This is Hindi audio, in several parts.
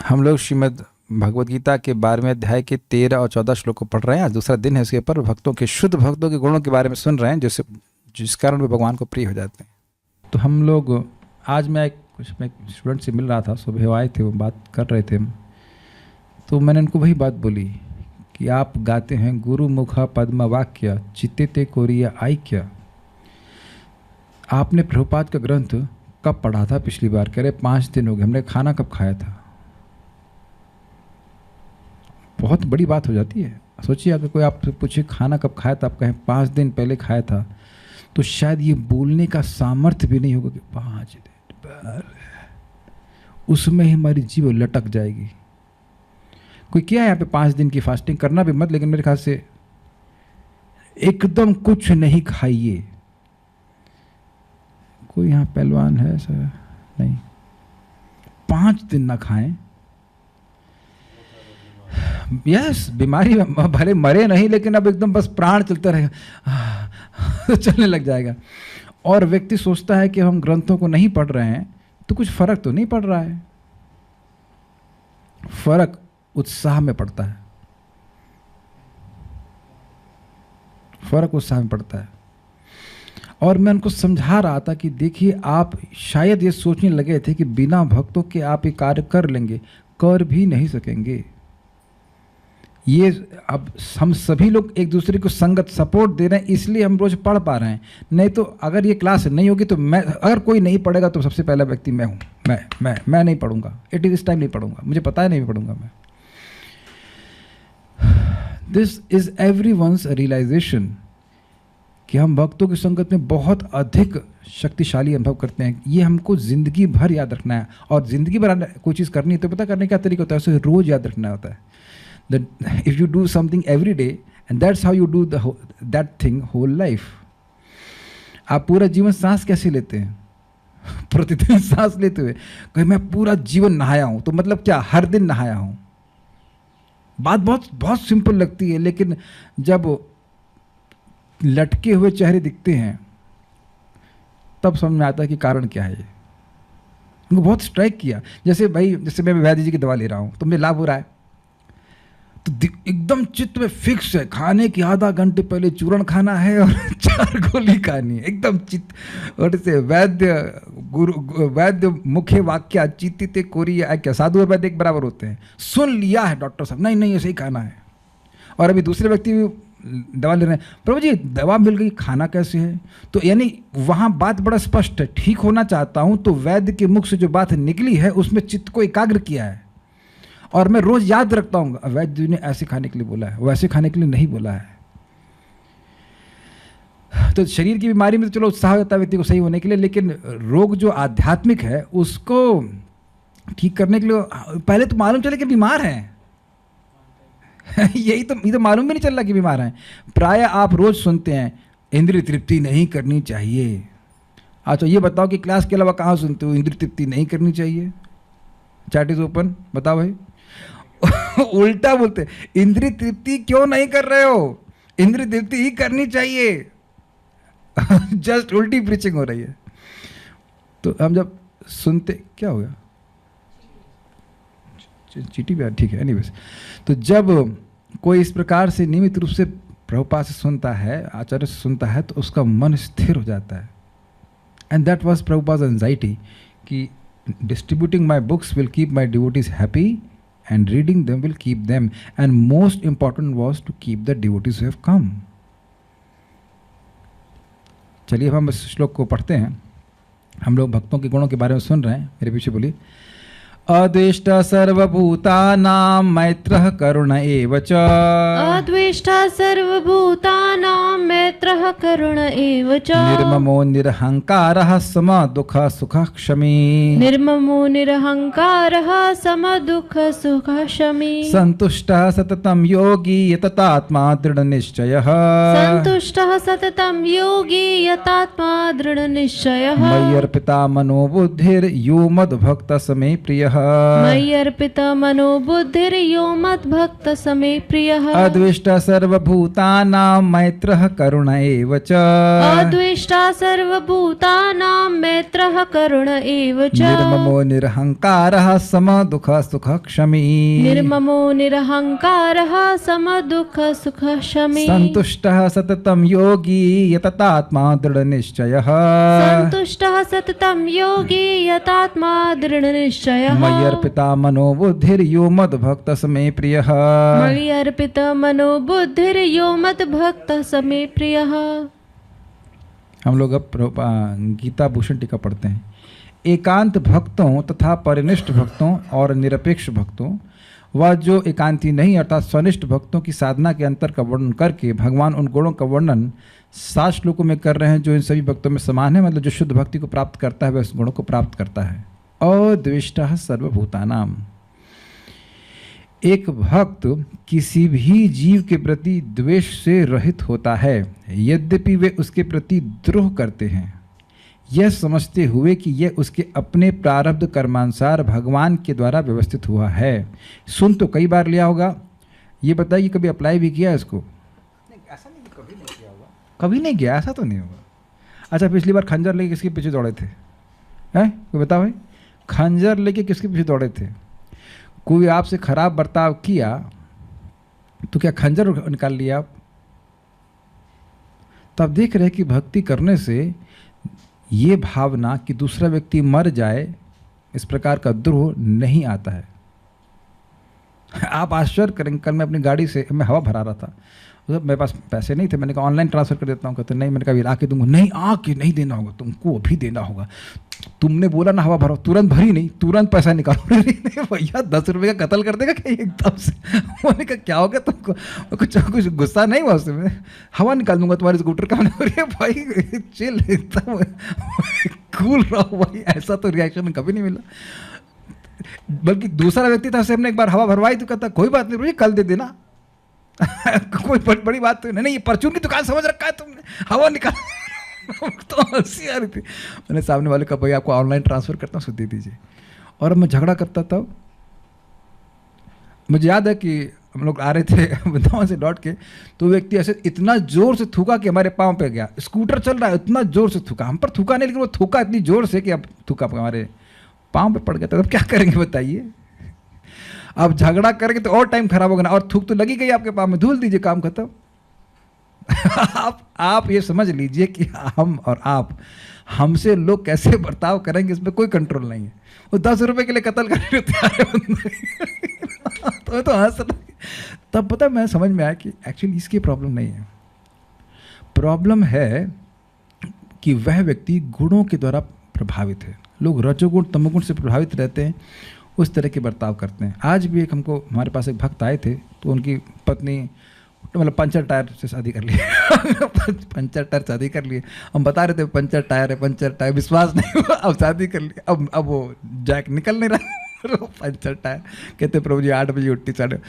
हम लोग श्रीमद् भगवद गीता के 12वें अध्याय के 13 और 14 श्लोक को पढ़ रहे हैं। आज दूसरा दिन है इसके ऊपर भक्तों के शुद्ध भक्तों के गुणों के बारे में सुन रहे हैं, जिस कारण वे भगवान को प्रिय हो जाते हैं। तो हम लोग आज मैं स्टूडेंट से मिल रहा था, सुबह आए थे, वो बात कर रहे थे, तो मैंने उनको वही बात बोली कि आप गाते हैं गुरु मुख पद्म वाक्य चित्ते ते कोरिया ऐक्य। आपने प्रभुपाद का ग्रंथ कब पढ़ा था? पिछली बार कह रहे 5 दिन हो गए। हमने खाना कब खाया था? बहुत बड़ी बात हो जाती है। सोचिए अगर कोई आपसे पूछे खाना कब खाया था, आप कहें 5 दिन पहले खाया था, तो शायद ये बोलने का सामर्थ्य भी नहीं होगा कि 5 दिन, उसमें ही हमारी जीभ लटक जाएगी। कोई क्या है यहाँ पे 5 दिन की फास्टिंग करना भी मत, लेकिन मेरे ख्याल से एकदम कुछ नहीं खाइए। कोई यहाँ पहलवान है सर? नहीं, 5 दिन ना खाएं। यस, बीमारी भले मरे नहीं, लेकिन अब एकदम बस प्राण चलता रहेगा चलने लग जाएगा। और व्यक्ति सोचता है कि हम ग्रंथों को नहीं पढ़ रहे हैं तो कुछ फर्क तो नहीं पड़ रहा है। फर्क उत्साह में पड़ता है, फर्क उत्साह में पड़ता है। और मैं उनको समझा रहा था कि देखिए, आप शायद ये सोचने लगे थे कि बिना भक्तों के आप ये कार्य कर लेंगे, कर भी नहीं सकेंगे। ये अब हम सभी लोग एक दूसरे को संगत सपोर्ट दे रहे हैं, इसलिए हम रोज पढ़ पा रहे हैं। नहीं तो अगर ये क्लास नहीं होगी तो अगर कोई नहीं पढ़ेगा तो सबसे पहला व्यक्ति मैं हूँ। मैं नहीं पढ़ूंगा, इस टाइम नहीं पढ़ूंगा, मुझे पता है नहीं पढ़ूंगा मैं। दिस इज एवरीवन्स रियलाइजेशन कि हम भक्तों की संगत में बहुत अधिक शक्तिशाली अनुभव करते हैं। ये हमको जिंदगी भर याद रखना है। और जिंदगी भर कोई चीज़ करनी है तो पता करने का तरीका होता है, उसे रोज याद रखना होता है। That if you do something every day, and that's how you do that thing whole life. आप पूरा जीवन सांस कैसे लेते हैं? प्रतिदिन सांस लेते हुए। कहीं मैं पूरा जीवन नहाया हूं, तो मतलब क्या? हर दिन नहाया हूं। बात बहुत बहुत सिंपल लगती है, लेकिन जब लटके हुए चेहरे दिखते हैं तब समझ में आता है कि कारण क्या है। ये उनको बहुत स्ट्राइक किया। जैसे मैं वैद्य जी की दवा ले रहा हूं तो मुझे लाभ हो रहा है, तो एकदम चित्त में फिक्स है, खाने के आधा घंटे पहले चूर्ण खाना है और 4 गोली खानी है, एकदम चित्त। और इसे वैद्य मुख्य वाक्य चित्ते कोरिया ऐक्य। साधु और वैद्य एक बराबर होते हैं। सुन लिया है डॉक्टर साहब, नहीं ऐसे ही खाना है। और अभी दूसरे व्यक्ति भी दवा ले रहे हैं, प्रभु जी दवा मिल गई, खाना कैसे है? तो यानी वहाँ बात बड़ा स्पष्ट है, ठीक होना चाहता हूँ तो वैद्य के मुख से जो बात निकली है उसमें चित्त को एकाग्र किया है। और मैं रोज याद रखता हूँ वैद्य जी ने ऐसे खाने के लिए बोला है, वैसे खाने के लिए नहीं बोला है। तो शरीर की बीमारी में तो चलो उत्साह होता है व्यक्ति को सही होने के लिए, लेकिन रोग जो आध्यात्मिक है उसको ठीक करने के लिए पहले तो मालूम चले कि बीमार हैं। ये तो मालूम भी नहीं चल रहा कि बीमार हैं। प्राय आप रोज सुनते हैं इंद्रिय तृप्ति नहीं करनी चाहिए। अच्छा ये बताओ कि क्लास के अलावा कहाँ सुनते हो इंद्रिय तृप्ति नहीं करनी चाहिए? चैट इज ओपन, बताओ भाई। उल्टा बोलते, इंद्रिय तृप्ति क्यों नहीं कर रहे हो? इंद्रिय तृप्ति ही करनी चाहिए। जस्ट उल्टी प्रीचिंग हो रही है। तो हम जब सुनते, क्या हो गया? चीटी भी ठीक है। एनीवेज, तो जब कोई इस प्रकार से नियमित रूप से प्रभुपाद से सुनता है, आचार्य से सुनता है, तो उसका मन स्थिर हो जाता है। And that was Prabhupada anxiety कि distributing my books will keep my devotees happy and reading them will keep them, and most important was to keep the devotees who have come. चलिए हम इस श्लोक को पढ़ते हैं। हम लोग भक्तों के गुणों के बारे में सुन रहे हैं। मेरे पीछे बोलिए। अद्वेष्ट सर्वभूतानां मैत्रः करुण एव च। अद्वेष्ट सर्वभूतानां मैत्रः करुण एव च। निर्ममो निरहंकारः सम दुःख सुख क्षमी। निर्ममो निरहंकारः सम दुःख सुख क्षमी। संतुष्टः सततं योगी यततात्मा दृढ़ निश्चयः। संतुष्टः सततं योगी यतात्मा दृढ़ निश्चयः। मय्यर्पिता मनोबुद्धिर्यो मद्भक्त समे प्रियः। मय्यर्पित मनोबुद्धिर्यो मद्भक्त समे प्रियः। अद्वेष्ट सर्वभूतानां मैत्रः करुण एव च। अद्वेष्टा सर्वभूतानां मैत्रः करुण एव च। निर्ममो निरहङ्कारः समदुःखसुखक्षमी। निर्ममो निरहङ्कारः समदुःखसुखक्षमी। सन्तुष्टः सततं योगी यततात्मा दृढनिश्चयः। सन्तुष्टः सततं योगी यतात्मा दृढनिश्चयः। मयि अर्पिता मनोबुद्धिर्यो मद्भक्तः स मे प्रियः। मयि अर्पित मनोबुद्धिर्यो मद्भक्तः स मे प्रियः। हम लोग अब गीता भूषण टीका पढ़ते हैं। एकांत भक्तों तथा परिनिष्ठ भक्तों और निरपेक्ष भक्तों व जो एकांती नहीं अर्थात स्वनिष्ठ भक्तों की साधना के अंतर का वर्णन करके भगवान उन गुणों का वर्णन 7 श्लोकों में कर रहे हैं जो इन सभी भक्तों में समान है। मतलब जो शुद्ध भक्ति को प्राप्त करता है वह इस गुणों को प्राप्त करता है। अद्वेष्टः सर्वभूतानां, एक भक्त किसी भी जीव के प्रति द्वेष से रहित होता है यद्यपि वे उसके प्रति द्रोह करते हैं, यह समझते हुए कि यह उसके अपने प्रारब्ध कर्मानुसार भगवान के द्वारा व्यवस्थित हुआ है। सुन तो कई बार लिया होगा, ये बताइए कभी अप्लाई भी किया इसको? नहीं, ऐसा नहीं, कभी नहीं किया होगा। कभी नहीं किया, ऐसा तो नहीं होगा। अच्छा, पिछली बार खंजर लेके किसके पीछे दौड़े थे? हैं, कोई बताओ भाई, खंजर लेके किसके पीछे दौड़े थे? कोई आपसे खराब बर्ताव किया तो क्या खंजर निकाल लिया आप? तब देख रहे कि भक्ति करने से ये भावना कि दूसरा व्यक्ति मर जाए, इस प्रकार का द्रोह नहीं आता है। आप आश्चर्य करेंगे, कल मैं अपनी गाड़ी से मैं हवा भरा रहा था, मेरे पास पैसे नहीं थे, मैंने कहा ऑनलाइन ट्रांसफ़र कर देता हूँ। कहते नहीं, मैंने कहा आके दूंगा। नहीं, आके नहीं देना होगा, तुमको अभी देना होगा। तुमने बोला ना हवा भरो, तुरंत भरी नहीं, तुरंत पैसा निकालो। नहीं भैया 10 रुपये का कत्ल कर देगा क्या एकदम से? मैंने कहा क्या हो गया तुमको? कुछ गुस्सा नहीं हुआ उससे, मैं हवा निकाल दूंगा तुम्हारे स्कूटर का। मैंने भाई चिल, एकदम कूल रहो भाई, ऐसा तो रिएक्शन कभी नहीं मिला। बल्कि दूसरा व्यक्ति था, हमने एक बार हवा भरवाई तो कहता कोई बात नहीं भैया कल दे देना। कोई बड़ी बात तो नहीं, ये परचून की दुकान समझ रखा है तुमने, हवा निकाल। तो हंसी आ रही थी। मैंने सामने वाले का भाई आपको ऑनलाइन ट्रांसफ़र करता हूँ, सो दे दीजिए। और मैं झगड़ा करता था। मुझे याद है कि हम लोग आ रहे थे वृंदावन से लौट के, तो व्यक्ति ऐसे इतना जोर से थूका कि हमारे पाँव पे गया। स्कूटर चल रहा है, इतना जोर से थूका, हम पर थूका नहीं लेकिन वो थूका इतनी जोर से कि अब थूका हमारे पाँव पे पड़ गया था। अब क्या करेंगे बताइए? अब झगड़ा करके तो और टाइम खराब होगा ना, और थूक तो लगी गई आपके पाँव में, धुल दीजिए, काम खत्म। आप ये समझ लीजिए कि हम और आप, हमसे लोग कैसे बर्ताव करेंगे इसमें कोई कंट्रोल नहीं है। वो 10 रुपए के लिए कत्ल करने तैयार है तो हंस रहा। तब पता मैं समझ में आया कि एक्चुअली इसकी प्रॉब्लम नहीं है। प्रॉब्लम है कि वह व्यक्ति गुणों के द्वारा प्रभावित है। लोग रजोगुण तमोगुण से प्रभावित रहते हैं, उस तरह के बर्ताव करते हैं। आज भी हमको हमारे पास एक भक्त आए थे, तो उनकी पत्नी मतलब पंचर टायर से शादी कर ली। पंचर टायर शादी कर लिए। हम बता रहे थे पंचर टायर है, पंचर टायर, विश्वास नहीं हुआ, अब शादी कर ली। अब वो जैक निकल नहीं रहा, पंचर टायर। कहते प्रभु जी 8 बजे उठती 8:30।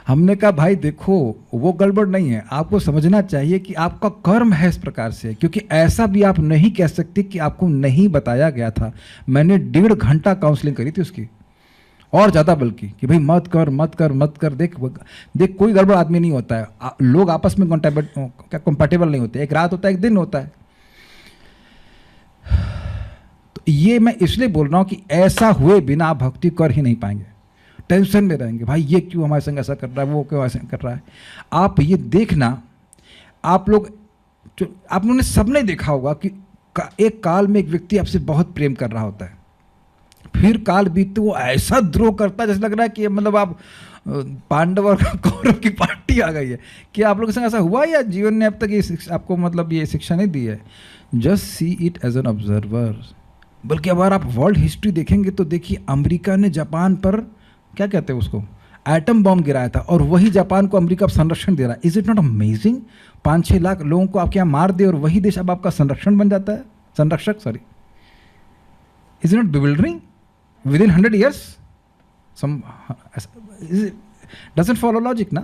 हमने कहा भाई देखो वो गड़बड़ नहीं है, आपको समझना चाहिए कि आपका कर्म है इस प्रकार से, क्योंकि ऐसा भी आप नहीं कह सकते कि आपको नहीं बताया गया था। मैंने 1.5 घंटा काउंसलिंग करी थी उसकी, और ज़्यादा बल्कि, कि भाई मत कर मत कर मत कर। देख कोई गड़बड़ आदमी नहीं होता है, लोग आपस में कंपैटिबल नहीं होते। एक रात होता है, एक दिन होता है। तो ये मैं इसलिए बोल रहा हूँ कि ऐसा हुए बिना आप भक्ति कर ही नहीं पाएंगे, टेंशन में रहेंगे। भाई ये क्यों हमारे संग ऐसा कर रहा है, वो क्यों ऐसा कर रहा है। आप ये देखना, आप लोगों ने सबने देखा होगा कि एक काल में एक व्यक्ति आपसे बहुत प्रेम कर रहा होता है, फिर काल बीतते वो ऐसा द्रोह करता है जैसे लग रहा है कि मतलब आप पांडव और कौरव की पार्टी आ गई है। क्या आप लोगों के संग ऐसा हुआ या जीवन ने अब तक ये आपको मतलब ये शिक्षा नहीं दी है? Just see it as an observer. बल्कि अगर आप वर्ल्ड हिस्ट्री देखेंगे तो देखिए, अमेरिका ने जापान पर क्या कहते हैं उसको, एटम बॉम्ब गिराया था, और वही जापान को अमेरिका संरक्षण दे रहा है। Is it not amazing? 5-6 lakh लोगों को आपके यहाँ मार दे और वही देश अब आपका संरक्षण बन जाता है, संरक्षक, sorry. Is it not bewildering? Within 100 years, doesn't follow logic ना।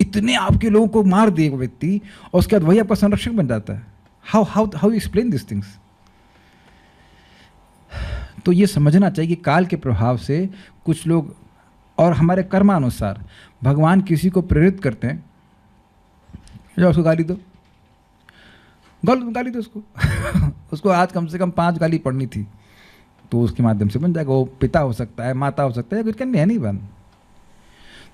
इतने आपके लोगों को मार दिए व्यक्ति और उसके बाद वही आपका संरक्षक बन जाता है। How you explain these things? तो ये समझना चाहिए कि काल के प्रभाव से कुछ लोग और हमारे कर्मानुसार भगवान किसी को प्रेरित करते हैं जाओ उसको गाली दो, गाली दो उसको। उसको आज कम से कम 5 गाली पढ़नी थी, तो उसके माध्यम से बन जाएगा। वो पिता हो सकता है, माता हो सकता है, कुछ करने है नहीं बन।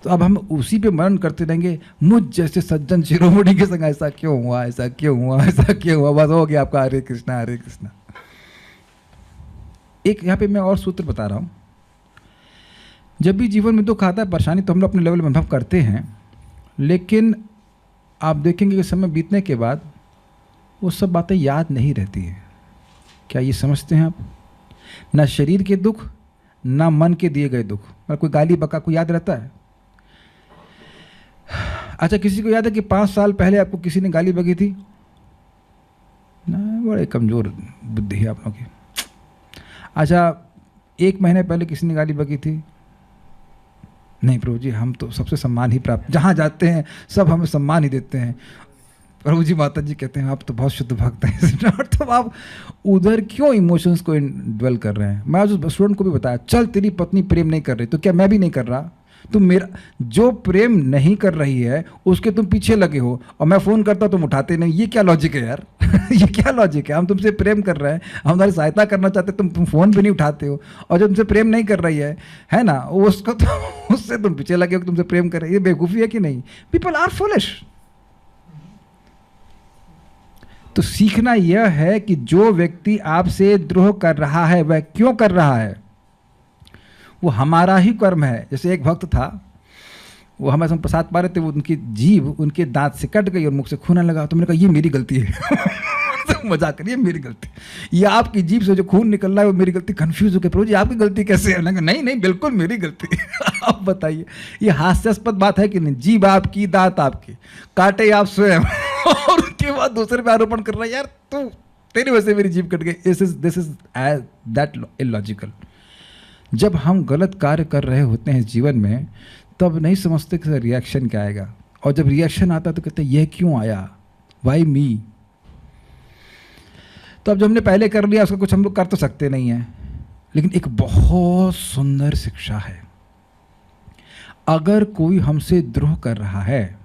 तो अब हम उसी पे मनन करते रहेंगे, मुझ जैसे सज्जन शिरोमणि के संग ऐसा क्यों हुआ, ऐसा क्यों हुआ, ऐसा क्यों हुआ, बस हो गया आपका हरे कृष्णा हरे कृष्णा। एक यहाँ पे मैं और सूत्र बता रहा हूँ। जब भी जीवन में दुख आता है, परेशानी, तो हम लोग अपने लेवल में अनुभव करते हैं, लेकिन आप देखेंगे कि समय बीतने के बाद वो सब बातें याद नहीं रहती हैं। क्या ये समझते हैं आप? ना शरीर के दुख, ना मन के दिए गए दुख। मतलब कोई गाली बका को याद रहता है? अच्छा, किसी को याद है कि 5 साल पहले आपको किसी ने गाली बकी थी? ना, बड़े कमज़ोर बुद्धि है आप लोगों की। अच्छा, 1 महीने पहले किसी ने गाली बकी थी? नहीं प्रभु जी, हम तो सबसे सम्मान ही प्राप्त, जहाँ जाते हैं सब हमें सम्मान ही देते हैं। प्रभु जी, माता जी कहते हैं आप तो बहुत शुद्ध भक्त हैं। तो आप उधर क्यों इमोशंस को ड्वेल कर रहे हैं? मैं आज उस स्टूडेंट को भी बताया, चल तेरी पत्नी प्रेम नहीं कर रही, तो क्या मैं भी नहीं कर रहा? तुम मेरा जो प्रेम नहीं कर रही है उसके तुम पीछे लगे हो, और मैं फ़ोन करता तुम उठाते नहीं। ये क्या लॉजिक है यार? ये क्या लॉजिक है? हम तुमसे प्रेम कर रहे हैं, हम तुम्हारी सहायता करना चाहते हैं, तुम फ़ोन भी नहीं उठाते हो, और जो तुमसे प्रेम नहीं कर रही है ना, उसको तो उससे तुम पीछे लगे हो कि तुमसे प्रेम कर रही है। ये बेवकूफ़ी है कि नहीं? People are foolish. तो सीखना यह है कि जो व्यक्ति आपसे द्रोह कर रहा है वह क्यों कर रहा है, वो हमारा ही कर्म है। जैसे एक भक्त था, वो हमें हम प्रसाद पा रहे थे, वो उनकी जीभ उनके दांत से कट गई और मुख से खून आने लगा। तो मैंने कहा ये मेरी गलती है। तो मजाक करिए, मेरी गलती, ये आपकी जीभ से जो खून निकल रहा है वो मेरी गलती। कंफ्यूज हो गए, प्रभु जी आपकी गलती कैसे है? नहीं नहीं, बिल्कुल मेरी गलती। आप बताइए, ये हास्यास्पद बात है कि नहीं? जीभ आपकी, दांत आपके, काटे आप स्वयं, और उसके बाद दूसरे पे आरोपण कर रहा है, यार तू, तेरी वजह से मेरी जीभ कट गई। This is that illogical. जब हम गलत कार्य कर रहे होते हैं जीवन में, तब नहीं समझते कि रिएक्शन क्या आएगा, और जब रिएक्शन आता है तो कहते हैं यह क्यों आया, वाई मी। तो अब जो हमने पहले कर लिया उसका कुछ हम लोग कर तो सकते नहीं हैं, लेकिन एक बहुत सुंदर शिक्षा है। अगर कोई हमसे द्रोह कर रहा है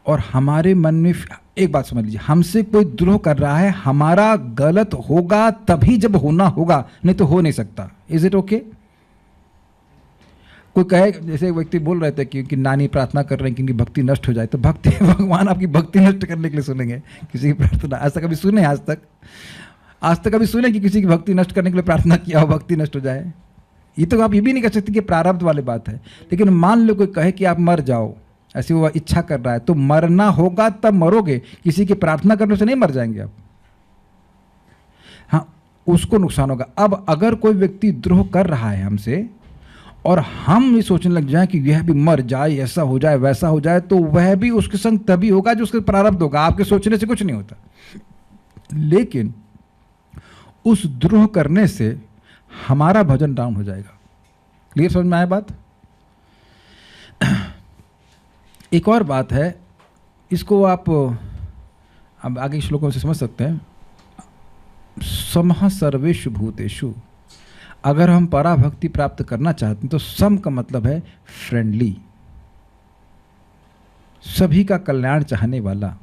और हमारे मन में, एक बात समझ लीजिए, हमसे कोई द्रोह कर रहा है, हमारा गलत होगा तभी जब होना होगा, नहीं तो हो नहीं सकता। Is it okay? कोई कहे, जैसे एक व्यक्ति बोल रहे थे कि नानी प्रार्थना कर रहे हैं कि इनकी भक्ति नष्ट हो जाए, तो भक्ति, भगवान आपकी भक्ति नष्ट करने के लिए सुनेंगे किसी की प्रार्थना? ऐसा कभी सुने? आज तक कभी सुने कि किसी की भक्ति नष्ट करने के लिए प्रार्थना किया हो, भक्ति नष्ट हो जाए? ये तो आप ये भी नहीं कह सकते कि प्रारब्ध वाली बात है। लेकिन मान लो कोई कहे कि आप मर जाओ, ऐसी वो इच्छा कर रहा है, तो मरना होगा तब मरोगे, किसी की प्रार्थना करने से नहीं मर जाएंगे आप। हाँ, उसको नुकसान होगा। अब अगर कोई व्यक्ति द्रोह कर रहा है हमसे और हम ये सोचने लग जाए कि यह भी मर जाए, ऐसा हो जाए, वैसा हो जाए, तो वह भी उसके संग तभी होगा जो उसके प्रारब्ध होगा। आपके सोचने से कुछ नहीं होता। लेकिन उस द्रोह करने से हमारा भजन डाउन हो जाएगा। क्लियर समझ में आया बात? एक और बात है, इसको आप अब आगे श्लोकों से समझ सकते हैं। समः सर्वेषु भूतेषु, अगर हम पराभक्ति प्राप्त करना चाहते हैं तो सम का मतलब है फ्रेंडली, सभी का कल्याण चाहने वाला।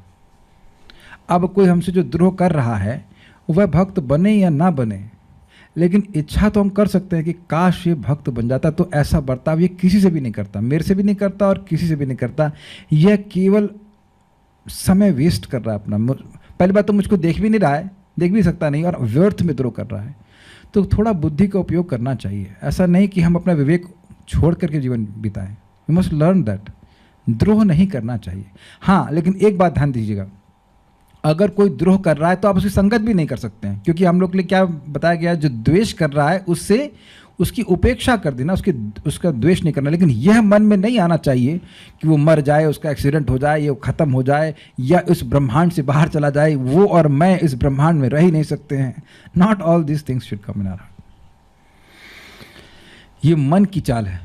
अब कोई हमसे जो द्रोह कर रहा है वह भक्त बने या ना बने, लेकिन इच्छा तो हम कर सकते हैं कि काश ये भक्त बन जाता। तो ऐसा बर्ताव ये किसी से भी नहीं करता, मेरे से भी नहीं करता और किसी से भी नहीं करता। यह केवल समय वेस्ट कर रहा है अपना। पहली बात तो मुझको देख भी नहीं रहा है, देख भी सकता नहीं, और व्यर्थ में द्रोह कर रहा है। तो थोड़ा बुद्धि का उपयोग करना चाहिए। ऐसा नहीं कि हम अपना विवेक छोड़ करके जीवन बिताएं। वी मस्ट लर्न दैट द्रोह नहीं करना चाहिए। हाँ, लेकिन एक बात ध्यान दीजिएगा, अगर कोई द्रोह कर रहा है तो आप उसकी संगत भी नहीं कर सकते हैं, क्योंकि हम लोग के लिए क्या बताया गया है, जो द्वेष कर रहा है उससे उसकी उपेक्षा कर देना, उसका द्वेष नहीं करना। लेकिन यह मन में नहीं आना चाहिए कि वो मर जाए, उसका एक्सीडेंट हो जाए, ये खत्म हो जाए, या इस ब्रह्मांड से बाहर चला जाए, वो और मैं इस ब्रह्मांड में रह ही नहीं सकते हैं। Not all this things should come in our heart. ये मन की चाल है।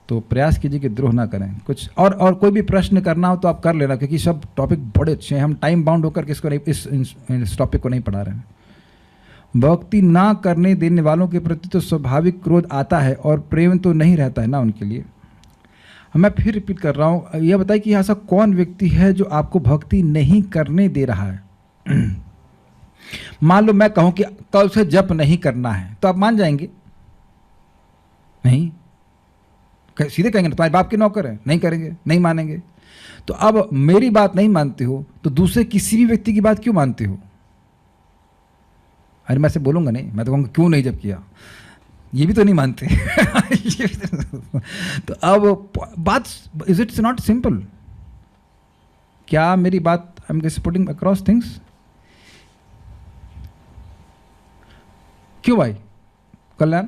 तो प्रयास कीजिए कि द्रोह ना करें। कुछ और कोई भी प्रश्न करना हो तो आप कर लेना, क्योंकि सब टॉपिक बड़े अच्छे हैं। हम टाइम बाउंड होकर के इसको नहीं, इस टॉपिक को नहीं पढ़ा रहे हैं। भक्ति ना करने देने वालों के प्रति तो स्वाभाविक क्रोध आता है और प्रेम तो नहीं रहता है ना उनके लिए। मैं फिर रिपीट कर रहा हूँ, यह बताइए कि ऐसा कौन व्यक्ति है जो आपको भक्ति नहीं करने दे रहा है। मान लो मैं कहूँ कि कल से जप नहीं करना है, तो आप मान जाएंगे? नहीं, सीधे कहेंगे ना तुम्हारे बाप के नौकर हैं, नहीं करेंगे, नहीं मानेंगे। तो अब मेरी बात नहीं मानते हो तो दूसरे किसी भी व्यक्ति की बात क्यों मानते हो? अरे मैं ऐसे बोलूँगा नहीं, मैं तो कहूँगा क्यों नहीं जब किया, ये भी तो नहीं मानते। तो अब बात, इज इट्स नॉट सिंपल? क्या मेरी बात I am just putting across things? क्यों भाई? कल्याण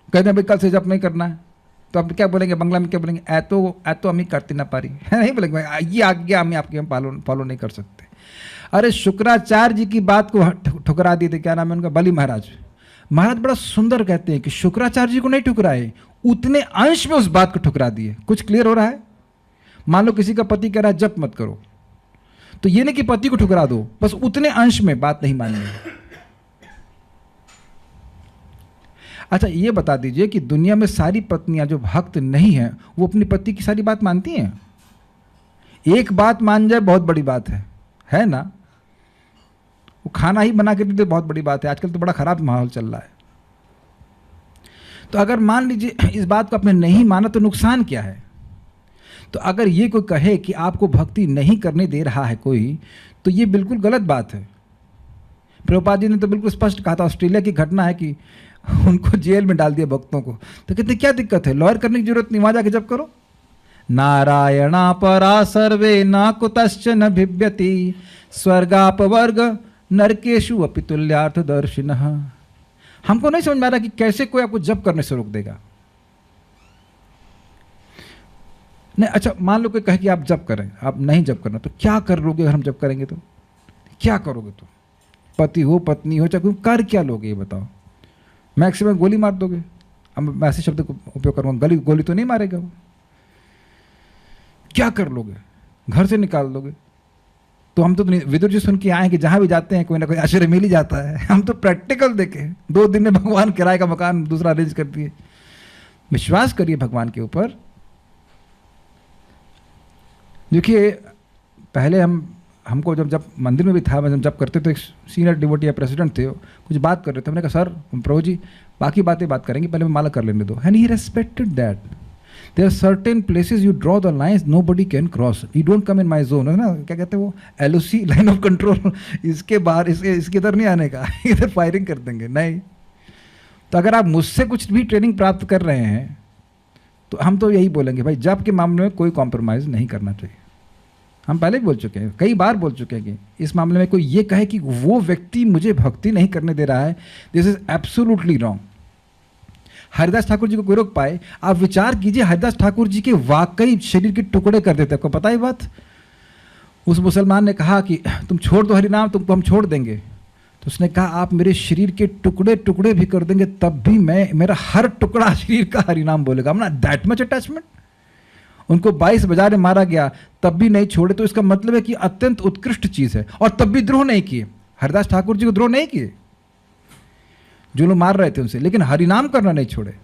कहते हैं भाई कल से जब नहीं करना है, तो अब क्या बोलेंगे? बंगला में क्या बोलेंगे? ऐतो हम ही करती ना पारी है, नहीं बोलेंगे भाई ये आज्ञा हम आपके हम फॉलो नहीं कर सकते। अरे शुक्राचार्य जी की बात को ठुकरा दिए थे, क्या नाम है उनका, बली महाराज। महाराज बड़ा सुंदर कहते हैं कि शुक्राचार्य जी को नहीं ठुकराए, उतने अंश में उस बात को ठुकरा दिए। कुछ क्लियर हो रहा है? मान लो किसी का पति कह रहा है जप मत करो, तो ये नहीं कि पति को ठुकरा दो, बस उतने अंश में बात नहीं माननी है। अच्छा ये बता दीजिए कि दुनिया में सारी पत्नियां जो भक्त नहीं हैं वो अपनी पति की सारी बात मानती हैं? एक बात मान जाए बहुत बड़ी बात है ना? वो खाना ही बना के दे बहुत बड़ी बात है। आजकल तो बड़ा खराब माहौल चल रहा है। तो अगर मान लीजिए इस बात को आपने नहीं माना तो नुकसान क्या है? तो अगर ये कोई कहे कि आपको भक्ति नहीं करने दे रहा है कोई, तो ये बिल्कुल गलत बात है। प्रभुपाद जी ने तो बिल्कुल स्पष्ट कहा था, ऑस्ट्रेलिया की घटना है कि उनको जेल में डाल दिया भक्तों को। तो कहते क्या दिक्कत है, लॉयर करने की जरूरत नहीं, वहां जाके जब करो। नारायणा परा सर्वे ना कुतश्च न भिव्यति स्वर्गापवर्ग नरकेशु अपि तुल्यार्थ दर्शिनः। हमको नहीं समझ में आ रहा कि कैसे कोई आपको जप करने से रोक देगा। नहीं, अच्छा मान लो कोई कहे कि आप जप करें, आप नहीं जप करना, तो क्या कर लोगे? अगर हम जप करेंगे तो क्या करोगे? तो पति हो पत्नी हो चाहे कर क्या लोगे ये बताओ? मैक्सिमम गोली मार दोगे। अब मैं ऐसे शब्द को उपयोग करूँगा, गोली तो नहीं मारेगा वो। क्या कर लोगे? घर से निकाल दोगे। तो हम तो विदुर जी सुन के आए कि जहाँ भी जाते हैं कोई ना कोई आश्रय मिल ही जाता है। हम तो प्रैक्टिकल देखे, 2 दिन में भगवान किराए का मकान दूसरा अरेंज कर दिए। विश्वास करिए भगवान के ऊपर। देखिए पहले हमको जब मंदिर में भी था, मैं जब करते तो एक सीनियर डिवोटी या प्रेसिडेंट थे, कुछ बात कर रहे थे। मैंने कहा सर प्रभु जी बाकी बात करेंगे, पहले माला कर लेने दो। And he respected that. There are certain places you draw the lines nobody can cross, you don't come in my zone, है ना, क्या कहते हैं वो, LOC, लाइन ऑफ कंट्रोल। इसके बाहर इसके इधर नहीं आने का, इधर फायरिंग कर देंगे। नहीं, तो अगर आप मुझसे कुछ भी ट्रेनिंग प्राप्त कर रहे हैं तो हम तो यही बोलेंगे भाई जप के मामले में कोई कॉम्प्रोमाइज़ नहीं करना चाहिए। हम पहले भी बोल चुके हैं, कई बार बोल चुके हैं कि इस मामले में कोई ये कहे कि वो व्यक्ति मुझे भक्ति नहीं करने दे रहा है, this is absolutely wrong. Haridas Thakur ji को कोई रोक पाए? आप विचार कीजिए, हरिदास ठाकुर जी के वाकई शरीर के टुकड़े कर देते। आपको पता ही बात? उस मुसलमान ने कहा कि तुम छोड़ दो हरिनाम, तुमको हम छोड़ देंगे। तो उसने कहा आप मेरे शरीर के टुकड़े टुकड़े भी कर देंगे तब भी मेरा हर टुकड़ा शरीर का हरिनाम बोलेगा। ना दैट मच अटैचमेंट। उनको 22 बाजार में मारा गया तब भी नहीं छोड़े, तो इसका मतलब है कि अत्यंत उत्कृष्ट चीज है। और तब भी द्रोह नहीं किए, हरिदास ठाकुर जी को द्रोह नहीं किए जो लोग मार रहे थे उनसे, लेकिन हरिनाम करना नहीं छोड़े।